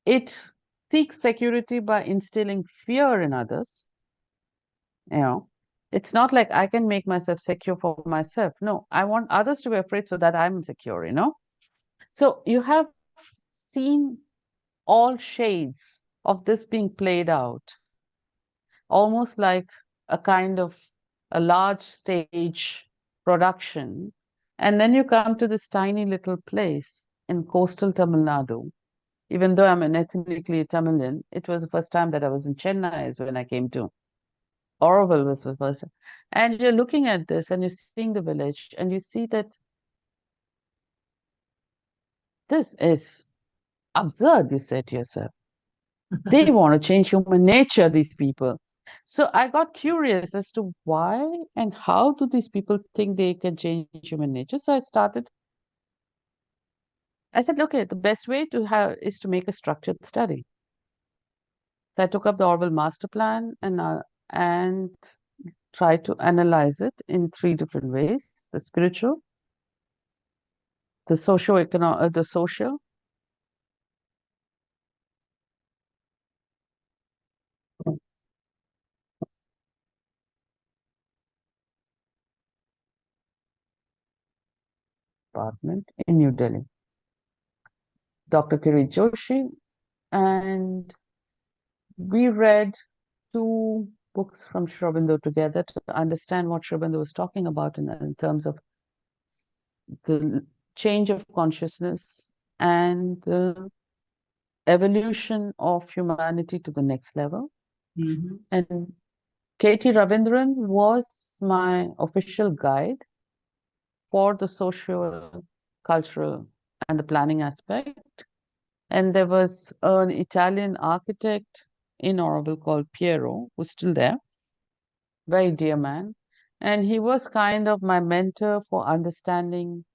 It seeks security by instilling fear in others. It's not like I can make myself secure for myself. No, I want others to be afraid so that I'm secure. So you have seen all shades of this being played out, almost like a kind of a large stage production. And then you come to this tiny little place in coastal Tamil Nadu. Even though I'm an ethnically Tamilian, it was the first time that I was in Chennai is when I came to Oroville was the first time. And you're looking at this and you're seeing the village and you see that this is absurd, you say to yourself. They want to change human nature, these people. So I got curious as to why and how do these people think they can change human nature. So I said, okay, the best way to have is to make a structured study. So I took up the Orwell master plan and tried to analyze it in three different ways: the spiritual, the socio-economic, the social, department in New Delhi. Dr. Kiri Joshi and we read two books from Sri Aurobindo together to understand what Sri Aurobindo was talking about in terms of the change of consciousness and the evolution of humanity to the next level. Mm-hmm. And K.T. Ravindran was my official guide for the social, cultural, and the planning aspect. And there was an Italian architect in Oroville called Piero, who's still there, very dear man. And he was kind of my mentor for understanding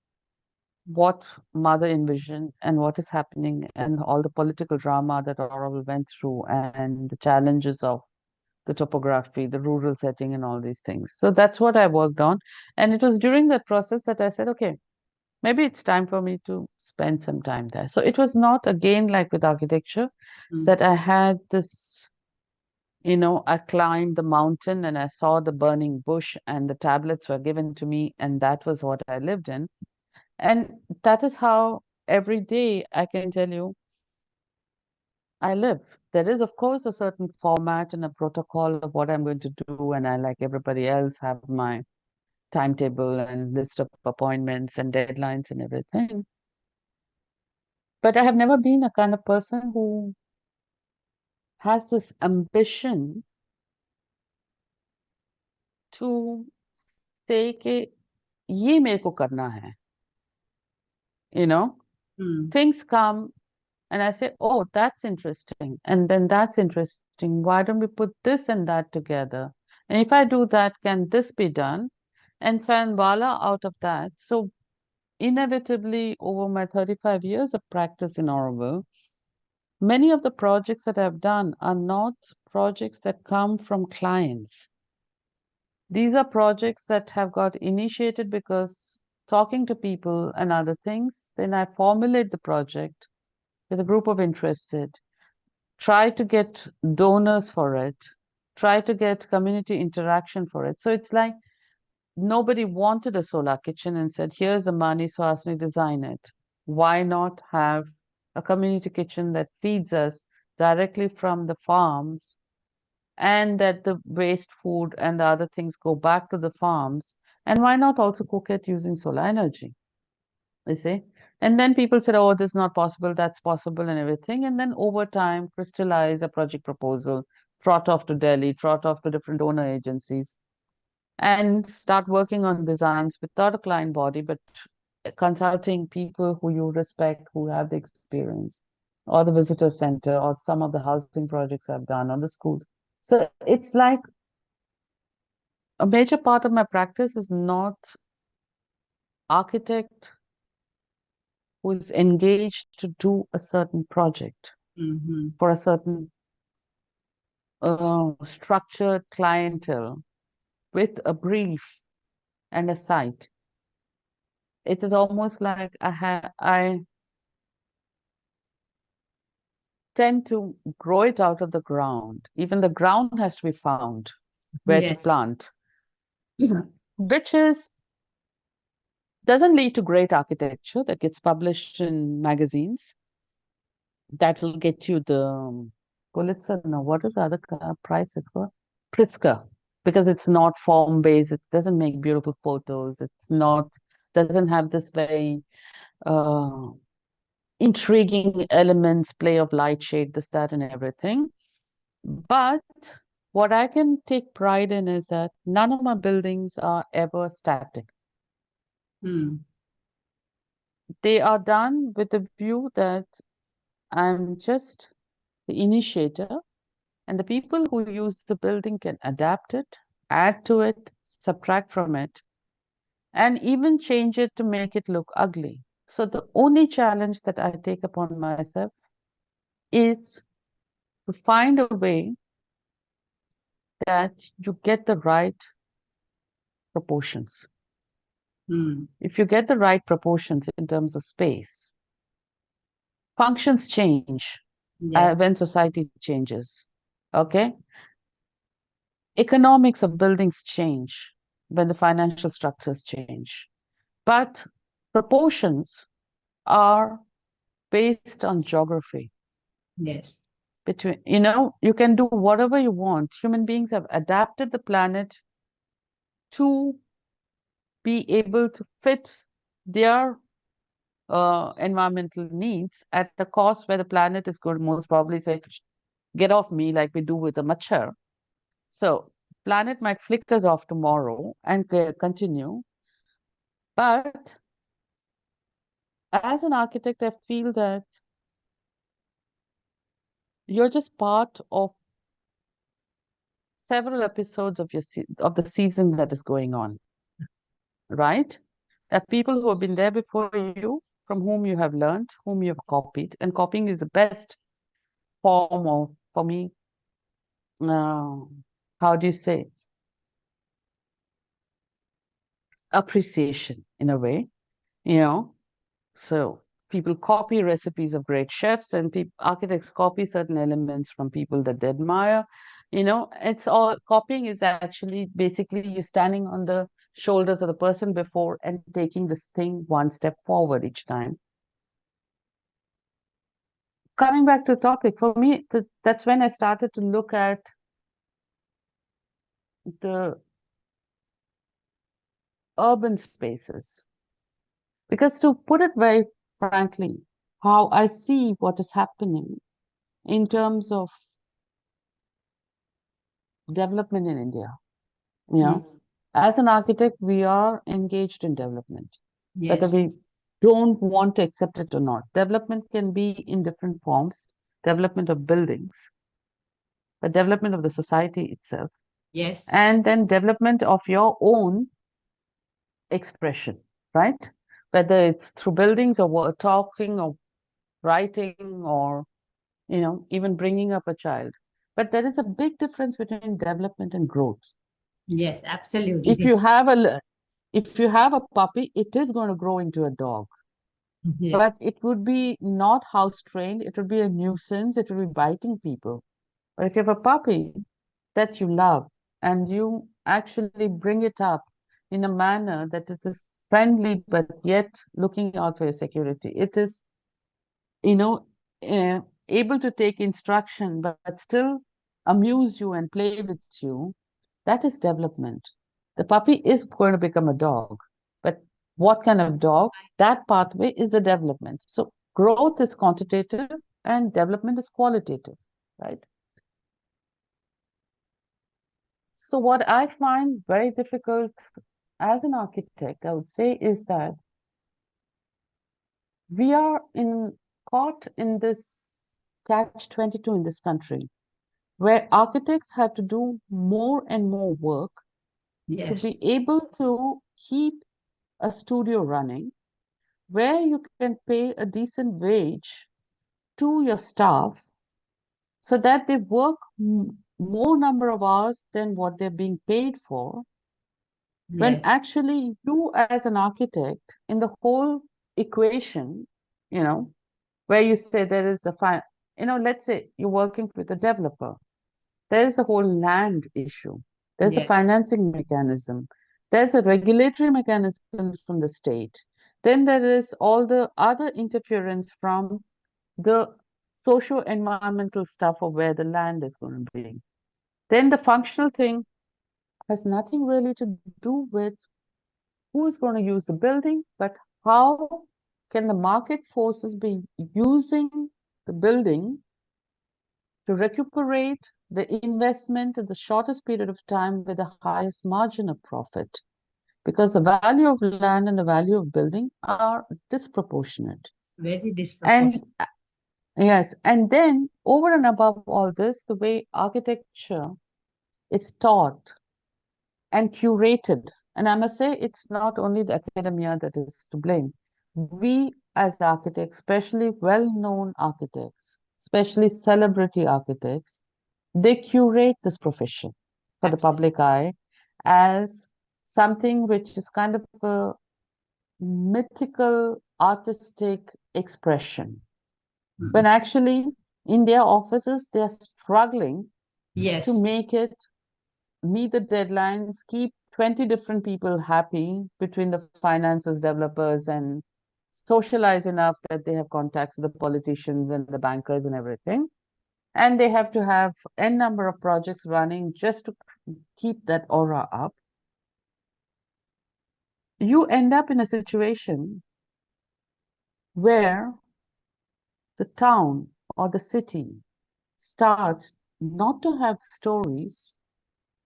what mother envisioned and what is happening and all the political drama that Oroville went through and the challenges of the topography, the rural setting, and all these things. So that's what I worked on. And it was during that process that I said, okay, maybe it's time for me to spend some time there. So it was not again like with architecture that I had this, I climbed the mountain and I saw the burning bush and the tablets were given to me, and that was what I lived in. And that is how every day I can tell you I live. There is, of course, a certain format and a protocol of what I'm going to do, and I, like everybody else, have my timetable and list of appointments and deadlines and everything. But I have never been a kind of person who has this ambition to say कि ये मेरे को करना है. You know, things come and I say, oh, that's interesting. And then that's interesting. Why don't we put this and that together? And if I do that, can this be done? And find voila out of that. So inevitably, over my 35 years of practice in Oroville, many of the projects that I've done are not projects that come from clients. These are projects that have got initiated because talking to people and other things, then I formulate the project with a group of interested, try to get donors for it, try to get community interaction for it. So it's like nobody wanted a solar kitchen and said, here's the money, Suhasini, design it. Why not have a community kitchen that feeds us directly from the farms and that the waste food and the other things go back to the farms? And why not also cook it using solar energy? You see? And then people said, oh, this is not possible, that's possible, and everything. And then over time, crystallize a project proposal, trot off to Delhi, trot off to different donor agencies, and start working on designs without a client body, but consulting people who you respect, who have the experience, or the visitor center, or some of the housing projects I've done, or the schools. So it's like a major part of my practice is not architect who's engaged to do a certain project for a certain structured clientele with a brief and a site. It is almost like I tend to grow it out of the ground. Even the ground has to be found where to plant, which doesn't lead to great architecture that gets published in magazines. That will get you the Pulitzer. No, what is the other prize it's called? Pritzker, because it's not form based. It doesn't make beautiful photos. It's not doesn't have this very uh, intriguing elements, play of light, shade, this, that, and everything. But what I can take pride in is that none of my buildings are ever static. They are done with the view that I'm just the initiator, and the people who use the building can adapt it, add to it, subtract from it, and even change it to make it look ugly. So the only challenge that I take upon myself is to find a way that you get the right proportions. If you get the right proportions in terms of space, functions change when society changes. Okay? Economics of buildings change when the financial structures change. But proportions are based on geography. between, you can do whatever you want. Human beings have adapted the planet to be able to fit their environmental needs at the cost where the planet is going to most probably say, get off me, like we do with the machar. So planet might flick us off tomorrow and continue. But as an architect, I feel that you're just part of several episodes of of the season that is going on, right? There are people who have been there before you, from whom you have learned, whom you have copied, and copying is the best form of, for me, uh, how do you say, appreciation in a way, you know. So people copy recipes of great chefs, and architects copy certain elements from people that they admire. It's all copying is actually basically you standing on the shoulders of the person before and taking this thing one step forward each time. Coming back to the topic, for me, that's when I started to look at the urban spaces. Because to put it very frankly, how I see what is happening in terms of development in India. As an architect, we are engaged in development, whether Yes. we don't want to accept it or not. Development can be in different forms, development of buildings, the development of the society itself, Yes. and then development of your own expression, right? Whether it's through buildings or talking or writing or, even bringing up a child. But there is a big difference between development and growth. Yes, If absolutely. you have if you have a puppy, it is going to grow into a dog. Yeah. But it would be not house trained, it would be a nuisance, it would be biting people. But if you have a puppy that you love and you actually bring it up in a manner that it is friendly but yet looking out for your security, it is, you know, able to take instruction but still amuse you and play with you, that is development. The puppy is going to become a dog, but what kind of dog? That pathway is the development. So growth is quantitative and development is qualitative, right? So what I find very difficult as an architect, I would say, is that we are caught in this catch-22 in this country, where architects have to do more and more work to Yes. be able to keep a studio running, where you can pay a decent wage to your staff so that they work more number of hours than what they're being paid for, when Yes. actually you as an architect in the whole equation, you know, where you say there is let's say you're working with a developer, there's a whole land issue, there's a Yes. financing mechanism, there's a regulatory mechanism from the state, then there is all the other interference from the socio-environmental stuff of where the land is going to be. Then the functional thing has nothing really to do with who is going to use the building, but how can the market forces be using the building to recuperate the investment in the shortest period of time with the highest margin of profit? Because the value of land and the value of building are disproportionate. Very disproportionate. And yes, and then over and above all this, the way architecture is taught and curated. And I must say, it's not only the academia that is to blame. We, as architects, especially well known architects, especially celebrity architects, they curate this profession for the Absolutely. public eye as something which is kind of a mythical, artistic expression. When actually, in their offices, they're struggling to Yes. make it meet the deadlines, keep 20 different people happy between the finances, developers, and socialize enough that they have contacts with the politicians and the bankers and everything. and they have to have n number of projects running just to keep that aura up, you end up in a situation where the town or the city starts not to have stories.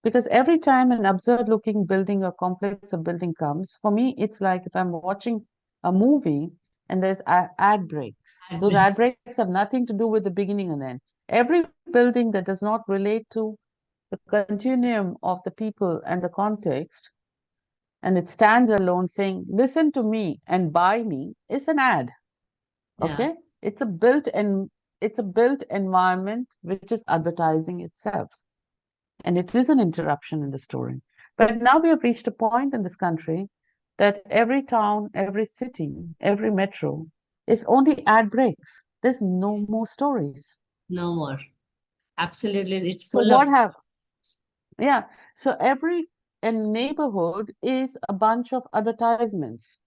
Because every time an absurd looking building or complex of building comes, for me, it's like if I'm watching a movie and there's ad breaks. Those ad breaks have nothing to do with the beginning and end. Every building that does not relate to the continuum of the people and the context, and it stands alone saying, listen to me and buy me, is an ad. Yeah. Okay? It's a built environment which is advertising itself. And it is an interruption in the story. But now we have reached a point in this country that every town, every city, every metro is only ad breaks. There's no more stories. No more. Absolutely. It's So full of. what have yeah. So every neighborhood is a bunch of advertisements.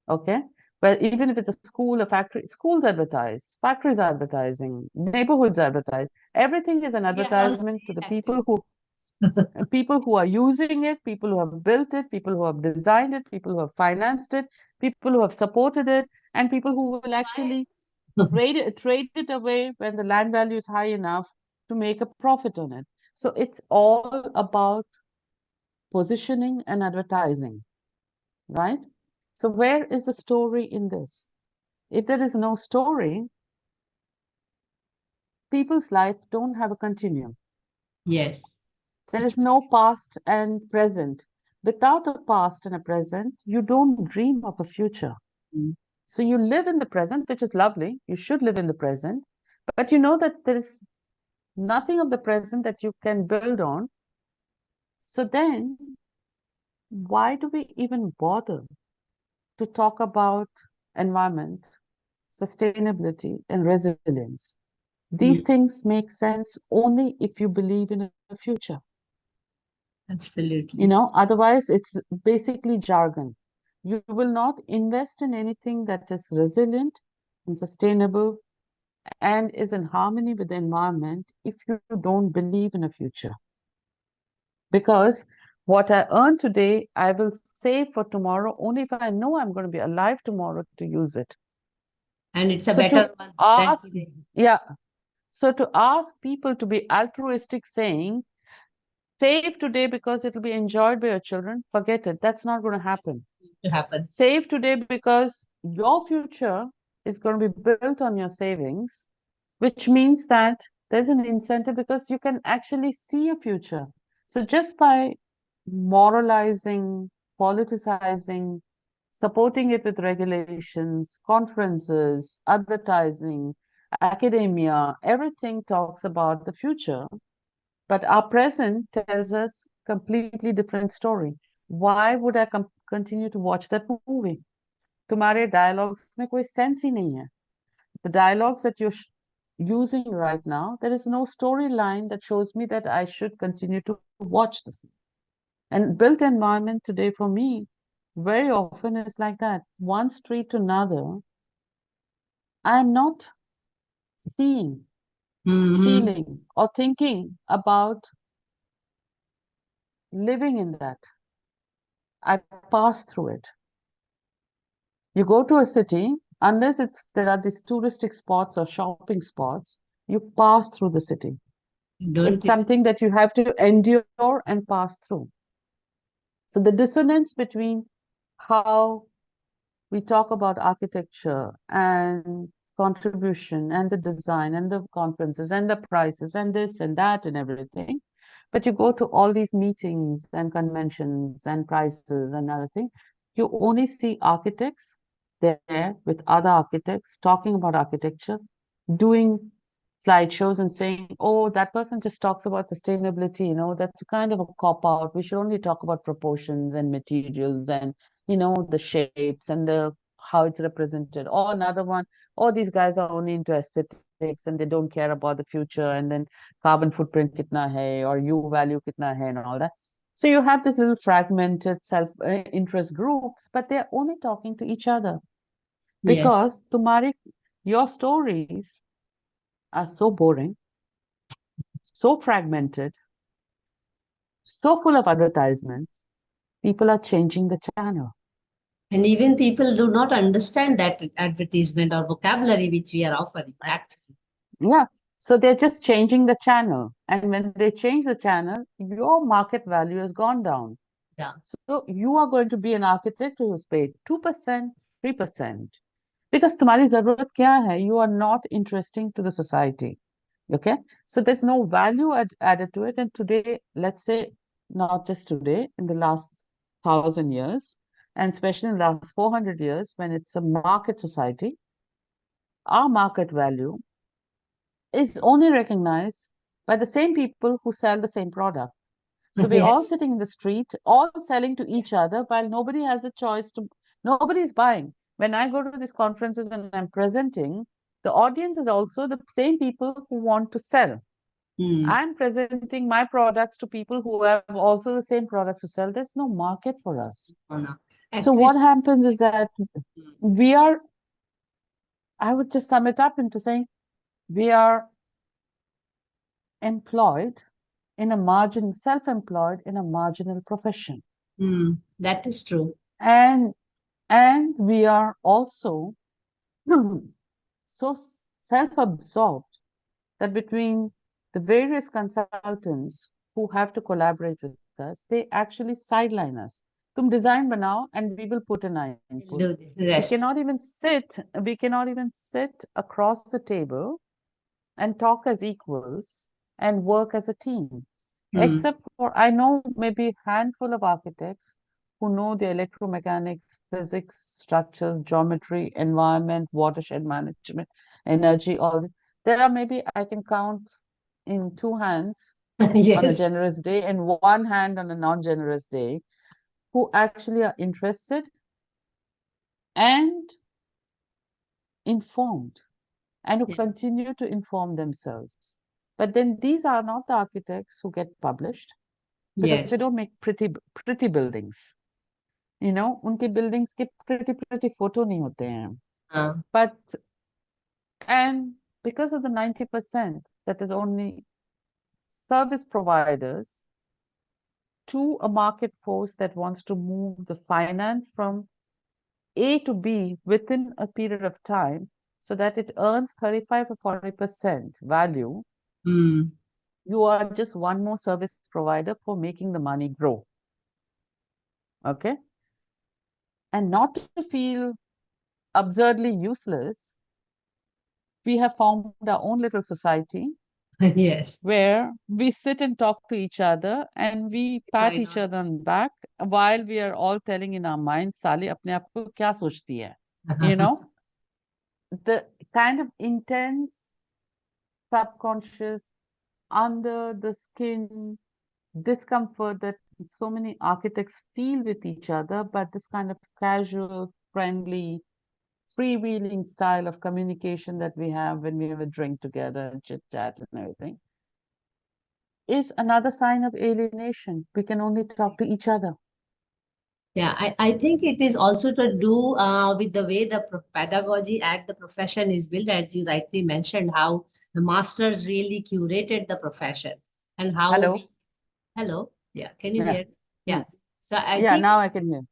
Okay. Well, even if it's a school, a factory, schools advertise, factories are advertising, neighborhoods advertise. Everything is an We are all advertisement to seeing the actually. people who are using it, people who have built it, people who have designed it, people who have financed it, people who have supported it, and people who will actually trade it away when the land value is high enough to make a profit on it. So it's all about positioning and advertising, right? So where is the story in this? If there is no story, people's life don't have a continuum. Yes. There It's is no past and present. Without a past and a present, you don't dream of a future. Mm. So you live in the present, which is lovely. You should live in the present, but you know that there is nothing of the present that you can build on. So then, why do we even bother to talk about environment, sustainability, and resilience? These Mm. things make sense only if you believe in a future. Absolutely. Otherwise it's basically jargon. You will not invest in anything that is resilient and sustainable and is in harmony with the environment if you don't believe in a future. Because what I earn today, I will save for tomorrow only if I know I'm going to be alive tomorrow to use it. And it's a So better to one than ask, today. yeah, so to ask people to be altruistic, saying, save today because it will be enjoyed by your children, forget it. That's not going to happen. To happen. Save today because your future is going to be built on your savings, which means that there's an incentive because you can actually see a future. So just by moralizing, politicizing, supporting it with regulations, conferences, advertising, academia, everything talks about the future. But our present tells us completely different story. Why would I continue to watch that movie? तुम्हारे dialogues में कोई sense ही नहीं है. The dialogues that you're using right now, there is no storyline that shows me that I should continue to watch this. And built environment today for me very often is like that. One street to another, I am not seeing, Mm-hmm. feeling, or thinking about living in that. I pass through it. You go to a city, unless there are these touristic spots or shopping spots, you pass through the city. Don't It's you? something that you have to endure and pass through. So the dissonance between how we talk about architecture and contribution and the design and the conferences and the prices and this and that and everything. But you go to all these meetings and conventions and prices and other things, you only see architects there with other architects talking about architecture, doing slideshows and saying, oh, that person just talks about sustainability, that's kind of a cop out. We should only talk about proportions and materials and, the shapes and the how it's represented. Or another one, oh, these guys are only into aesthetics and they don't care about the future. And then carbon footprint kitna hai or U value kitna hai and all that. So you have this little fragmented self interest groups, but they're only talking to each other Yes. because your stories are so boring so fragmented, so full of advertisements, people are changing the channel. And even people do not understand that advertisement or vocabulary which we are offering, actually. Yeah. So they're just changing the channel. And when they change the channel, your market value has gone down. Yeah. So you are going to be an architect who's paid 2%, 3%. Because तुम्हारी जरूरत क्या है? You are not interesting to the society. Okay? So there's no value added to it. And today, let's say, not just today, in the last 1,000 years, and especially in the last 400 years, when it's a market society, our market value is only recognized by the same people who sell the same product. So we're all Yes. sitting in the street, all selling to each other, while nobody has a choice to, nobody's buying. When I go to these conferences and I'm presenting, the audience is also the same people who want to sell. I'm presenting my products to people who have also the same products to sell. There's no market for us. Oh, no. So Actually, what happens is that we are, I would just sum it up into saying, we are employed in a margin, self-employed in a marginal profession. that is true. And we are also so self-absorbed that between the various consultants who have to collaborate with us, they actually sideline us. तुम design banao and we will put an input. Do the We rest. cannot even sit across the table and talk as equals and work as a team. Except for, I know maybe a handful of architects who know the electromechanics, physics, structures, geometry, environment, watershed management, energy, all this. There are maybe, I can count in two hands on a Yes. generous day and one hand on a non-generous day, who actually are interested and informed and who Yeah. continue to inform themselves. But then these are not the architects who get published because Yes. they don't make pretty buildings. You know, उनके buildings के pretty photo नहीं होते हैं. But and because of the 90% that is only service providers to a market force that wants to move the finance from A to B within a period of time so that it earns 35 to 40% value, you are just one more service provider for making the money grow. Okay? And not to feel absurdly useless, we have formed our own little society Yes. where we sit and talk to each other and we pat each other on the back while we are all telling in our minds, साली अपने आप को क्या सोचती है? You know, the kind of intense, subconscious, under the skin discomfort that so many architects feel with each other, but this kind of casual, friendly, freewheeling style of communication that we have when we have a drink together and chit chat and everything is another sign of alienation. We can only talk to each other. Yeah, I think it is also to do with the way the pedagogy at the profession is built, as you rightly mentioned, how the masters really curated the profession and how Hello? hello, yeah, can you Yeah. hear? Yeah. So I Yeah, think now I can hear.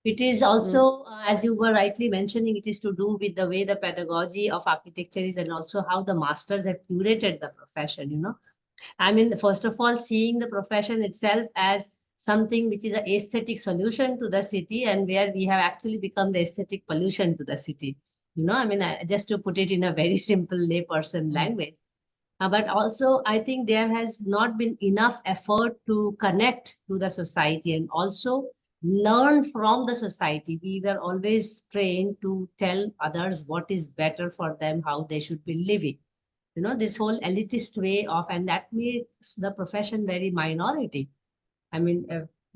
it is also, as you were rightly mentioning, it is to do with the way the pedagogy of architecture is and also how the masters have curated the profession, you know. I mean, first of all, seeing the profession itself as something which is an aesthetic solution to the city and where we have actually become the aesthetic pollution to the city. You know, I mean, just to put it in a very simple layperson language. But also, I think there has not been enough effort to connect to the society and also learn from the society. We were always trained to tell others what is better for them, how they should be living. You know, this whole elitist way of, and that makes the profession very minority. I mean,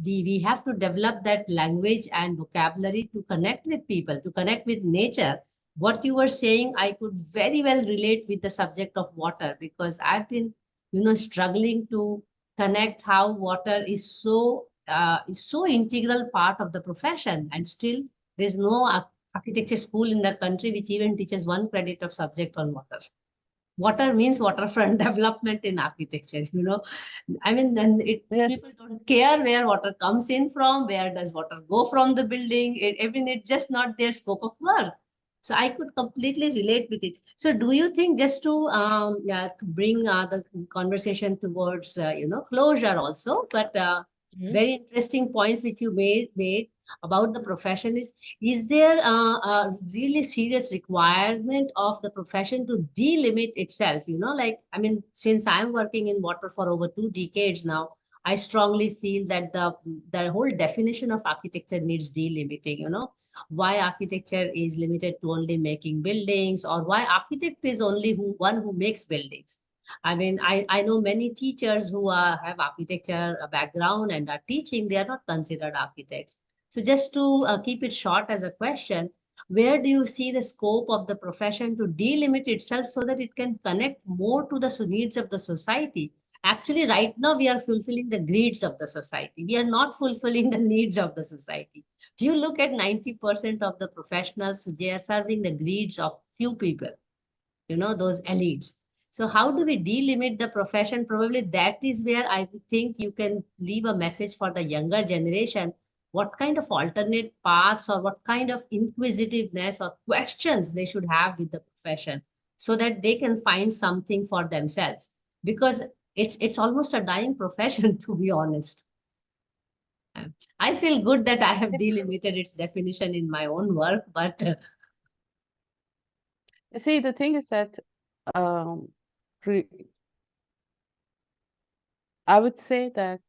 we have to develop that language and vocabulary to connect with people, to connect with nature. What you were saying, I could very well relate with the subject of water because I've been, you know, struggling to connect how water is so integral part of the profession, and still there's no architecture school in the country which even teaches one credit of subject on water. water means waterfront development in architecture, you know. I mean, then people Yes. don't care where water comes in from, where does water go from the building. I mean, it's just not their scope of work. So I could completely relate with it. So do you think, just to yeah, to bring the conversation towards closure also, but Mhm. very interesting points which you made about the profession is there a really serious requirement of the profession to delimit itself? You know, like, I mean, since I'm working in water for over 2 decades now, I strongly feel that the whole definition of architecture needs delimiting. You know, why architecture is limited to only making buildings, or why architect is only one who makes buildings. I mean, I know many teachers who have architecture background and are teaching, they are not considered architects. So just to keep it short as a question, where do you see the scope of the profession to delimit itself so that it can connect more to the needs of the society? Actually, right now we are fulfilling the greeds of the society. We are not fulfilling the needs of the society. You look at 90% of the professionals, they are serving the greeds of few people, you know, those elites. So how do we delimit the profession? Probably that is where I think you can leave a message for the younger generation, what kind of alternate paths or what kind of inquisitiveness or questions they should have with the profession, so that they can find something for themselves, because it's almost a dying profession to be honest. I feel good that I have delimited its definition in my own work, but You see, the thing is that um, re- I would say that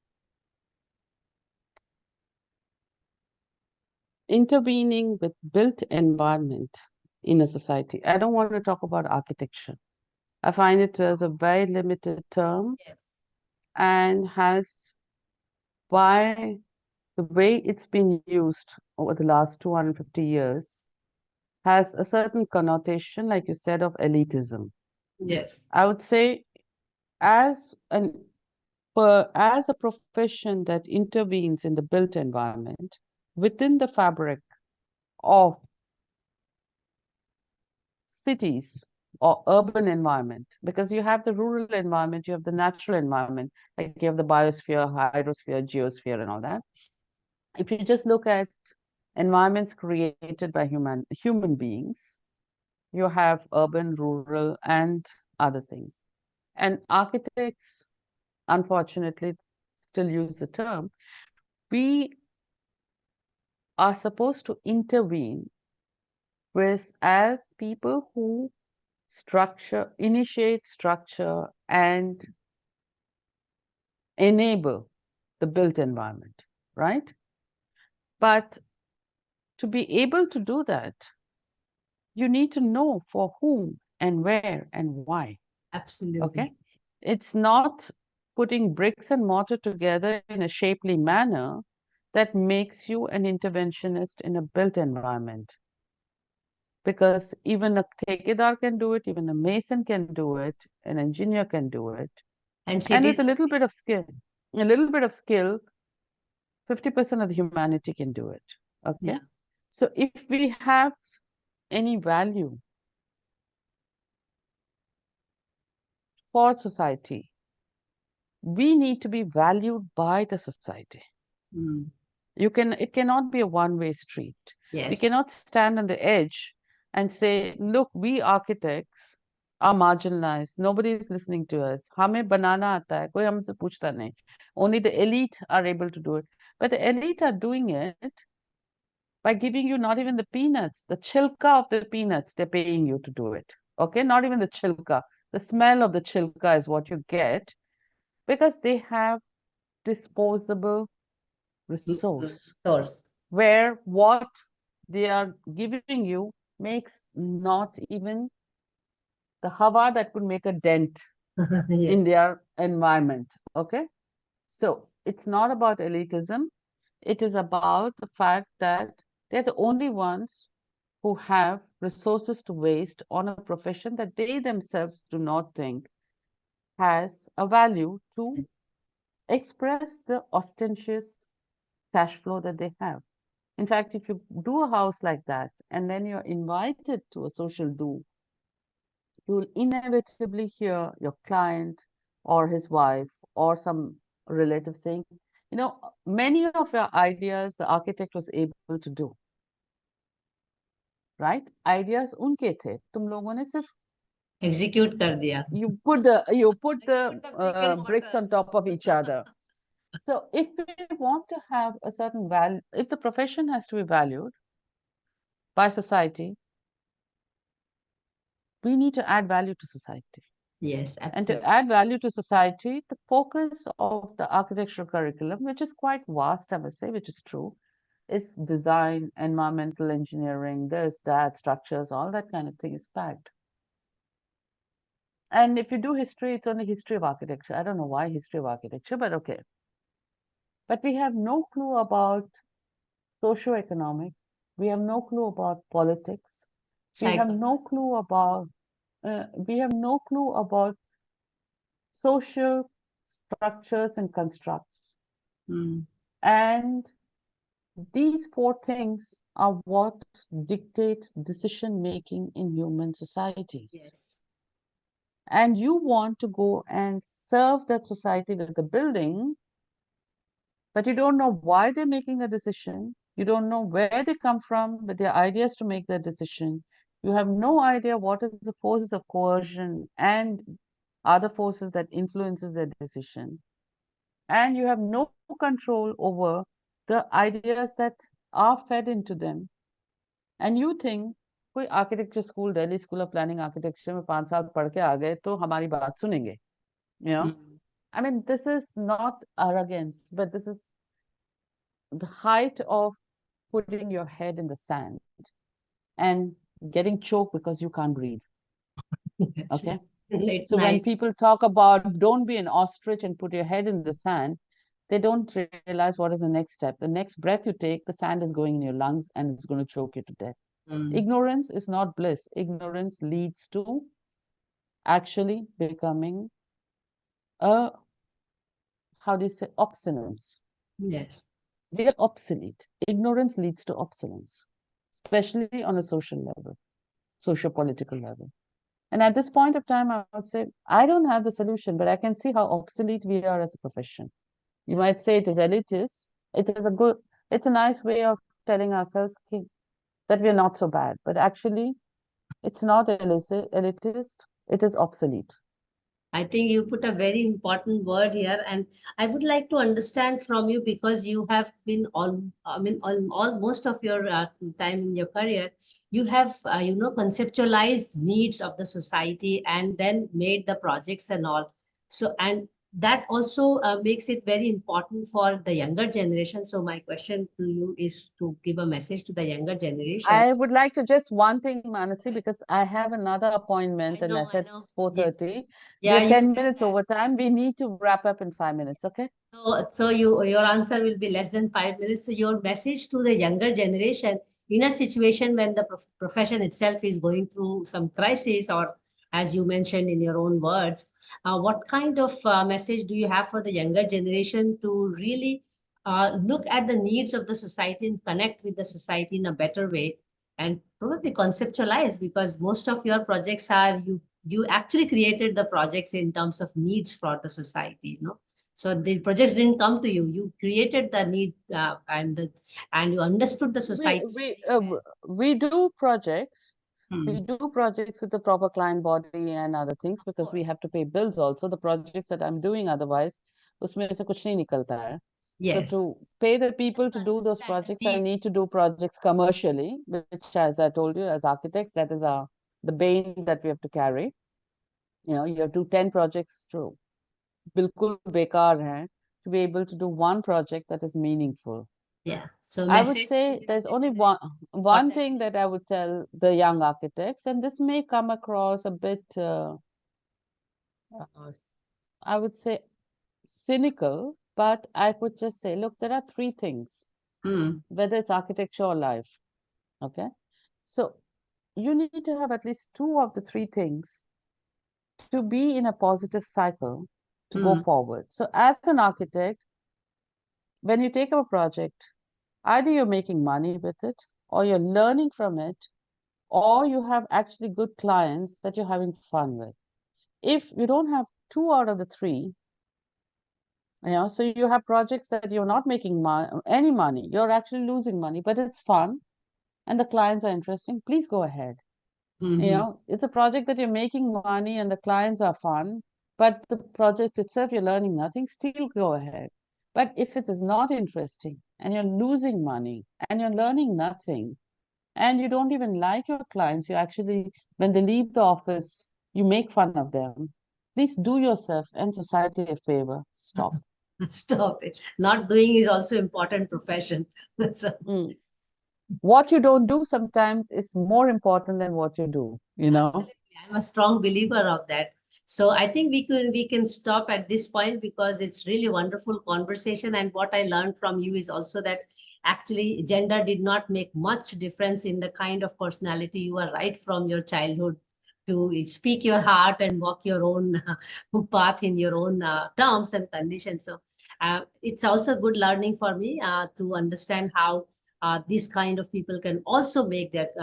intervening with built environment in a society, I don't want to talk about architecture. I find it as a very limited term yes, and has, by the way it's been used over the last 250 years, has a certain connotation, like you said, of elitism. yes, I would say, as an as a profession that intervenes in the built environment within the fabric of cities or urban environment, because you have the rural environment, you have the natural environment, like you have the biosphere, hydrosphere, geosphere, and all that. If you just look at environments created by human beings, you have urban, rural, and other things. And architects, unfortunately, still use the term. We are supposed to intervene with as people who initiate structure and enable the built environment, right? But to be able to do that, you need to know for whom and where and why. Okay? absolutely. It's not putting bricks and mortar together in a shapely manner that makes you an interventionist in a built environment. Because even a ठेकेदार can do it, even a mason can do it, an engineer can do it. And And with cities, a little bit of skill, 50% of the humanity can do it. yeah, Okay? So if we have any value for society, we need to be valued by the society. mm, It cannot be a one-way street. We yes, cannot stand on the edge and say, look, we architects are marginalized. Nobody is listening to us. हमें बनाना आता है, कोई हमसे पूछता नहीं. Only the elite are able to do it. But the elite are doing it by giving you not even the peanuts, the chilka of the peanuts, they're paying you to do it. Okay, not even the chilka. The smell of the chilka is what you get because they have disposable resource source. where what they are giving you makes not even the hawa that could make a dent Yeah, in their environment. Okay, so it's not about elitism. It is about the fact that they're the only ones who have resources to waste on a profession that they themselves do not think has a value to express the ostentatious cash flow that they have. In fact, if you do a house like that and then you're invited to a social do, you'll inevitably hear your client or his wife or some relative saying, many of your ideas the architect was able to do, right? Ideas उनके थे, तुम लोगों ने सिर्फ Execute कर दिया. you put the Put the brick and bricks mortar. on top of each other. So if we want to have a certain value, if the profession has to be valued by society, we need to add value to society. Yes, And to absolutely. add value to society, the focus of the architectural curriculum, which is quite vast, I must say, which is true, is design, environmental engineering, this, that, structures, all that kind of thing is packed. And if you do history, it's only history of architecture. I don't know why history of architecture, but okay. But we have no clue about socio-economic. We have no clue about politics. We have no clue about social structures and constructs. Mm. And these four things are what dictate decision making in human societies. Yes. And you want to go and serve that society with a building, but you don't know why they're making a decision. You don't know where they come from with their ideas to make that decision. You have no idea what is the forces of coercion and other forces that influences their decision. And you have no control over the ideas that are fed into them. And you think कोई architecture school Delhi school of planning architecture में 5 साल पढ़ के आ गए तो हमारी बात सुनेंगे, Mm. I mean, this is not arrogance, but this is the height of putting your head in the sand and getting choked because you can't breathe. Okay. Late So when night. people talk about don't be an ostrich and put your head in the sand, they don't realize what is the next step. The next breath you take, the sand is going in your lungs and it's going to choke you to death. Mm. Ignorance is not bliss. Ignorance leads to actually becoming a, how do you say, obsolescence. Yes. We are obsolete. Ignorance leads to obsolescence, especially on a social level, socio-political level. And at this point of time, I would say, I don't have the solution, but I can see how obsolete we are as a profession. You might say it is elitist. It's a nice way of telling ourselves that we're not so bad. But actually, it's not elitist, it is obsolete. I think you put a very important word here, and I would like to understand from you, because you have been all most of your time in your career, you have conceptualized needs of the society and then made the projects and all. So, and that also makes it very important for the younger generation. So, my question to you is to give a message to the younger generation. I would like to just one thing, Manasi, because I have another appointment and I I said know. Yeah, 4:30. We yeah, are you 10 said minutes that. over time. We need to wrap up in 5 minutes, okay? So your answer will be less than 5 minutes. So your message to the younger generation in a situation when the profession itself is going through some crisis, or as you mentioned in your own words, what kind of message do you have for the younger generation to really look at the needs of the society and connect with the society in a better way, and probably conceptualize, because most of your projects are you actually created the projects in terms of needs for the society, so the projects didn't come to you. You created the need, and you understood the We society we very uh, well. w- we do projects. Hmm. We do projects with the proper client body and other things Of because we course. have to pay bills also. The projects that I'm doing otherwise, उसमें से कुछ नहीं निकलता है. So Yes. to pay the Just people to to do those understand the projects, I need. need to do projects commercially, which, as I told you, as architects, that is the bane that we have to carry. You have to do 10 projects to bilkul bekar hai, to be able to do one project that is meaningful. Yeah. So I would message to say the there's younger only generation. What one that thing will that I would tell the young architects, and this may come across a bit, uh, I would say, cynical, but I could just say, look, there are three things, be. whether it's architecture or life. Okay. So you need to have at least two of the three things to be in a positive cycle to go Hmm. forward. So as an architect, when you take up a project, either you're making money with it or you're learning from it or you have actually good clients that you're having fun with. If you don't have two out of the three, so you have projects that you're not making any money, you're actually losing money, but it's fun and the clients are interesting, please go ahead. It's a project that you're making money and the clients are fun, but the project itself, you're learning nothing, still go ahead. But if it is not interesting and you're losing money and you're learning nothing and you don't even like your clients, you actually, when they leave the office, you make fun of them, please do yourself and society a favor. Stop. Stop it. Not doing is also important profession. So, What you don't do sometimes is more important than what you do, absolutely. I'm a strong believer of that. So I think we can stop at this point because it's really wonderful conversation. And what I learned from you is also that actually gender did not make much difference in the kind of personality you are right from your childhood to speak your heart and walk your own path in your own terms and conditions. So it's also good learning for me to understand how these kind of people can also make that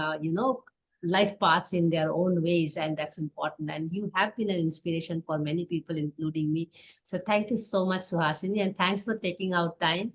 life paths in their own ways, and that's important. And you have been an inspiration for many people, including me. So thank you so much, Suhasini, and thanks for taking out time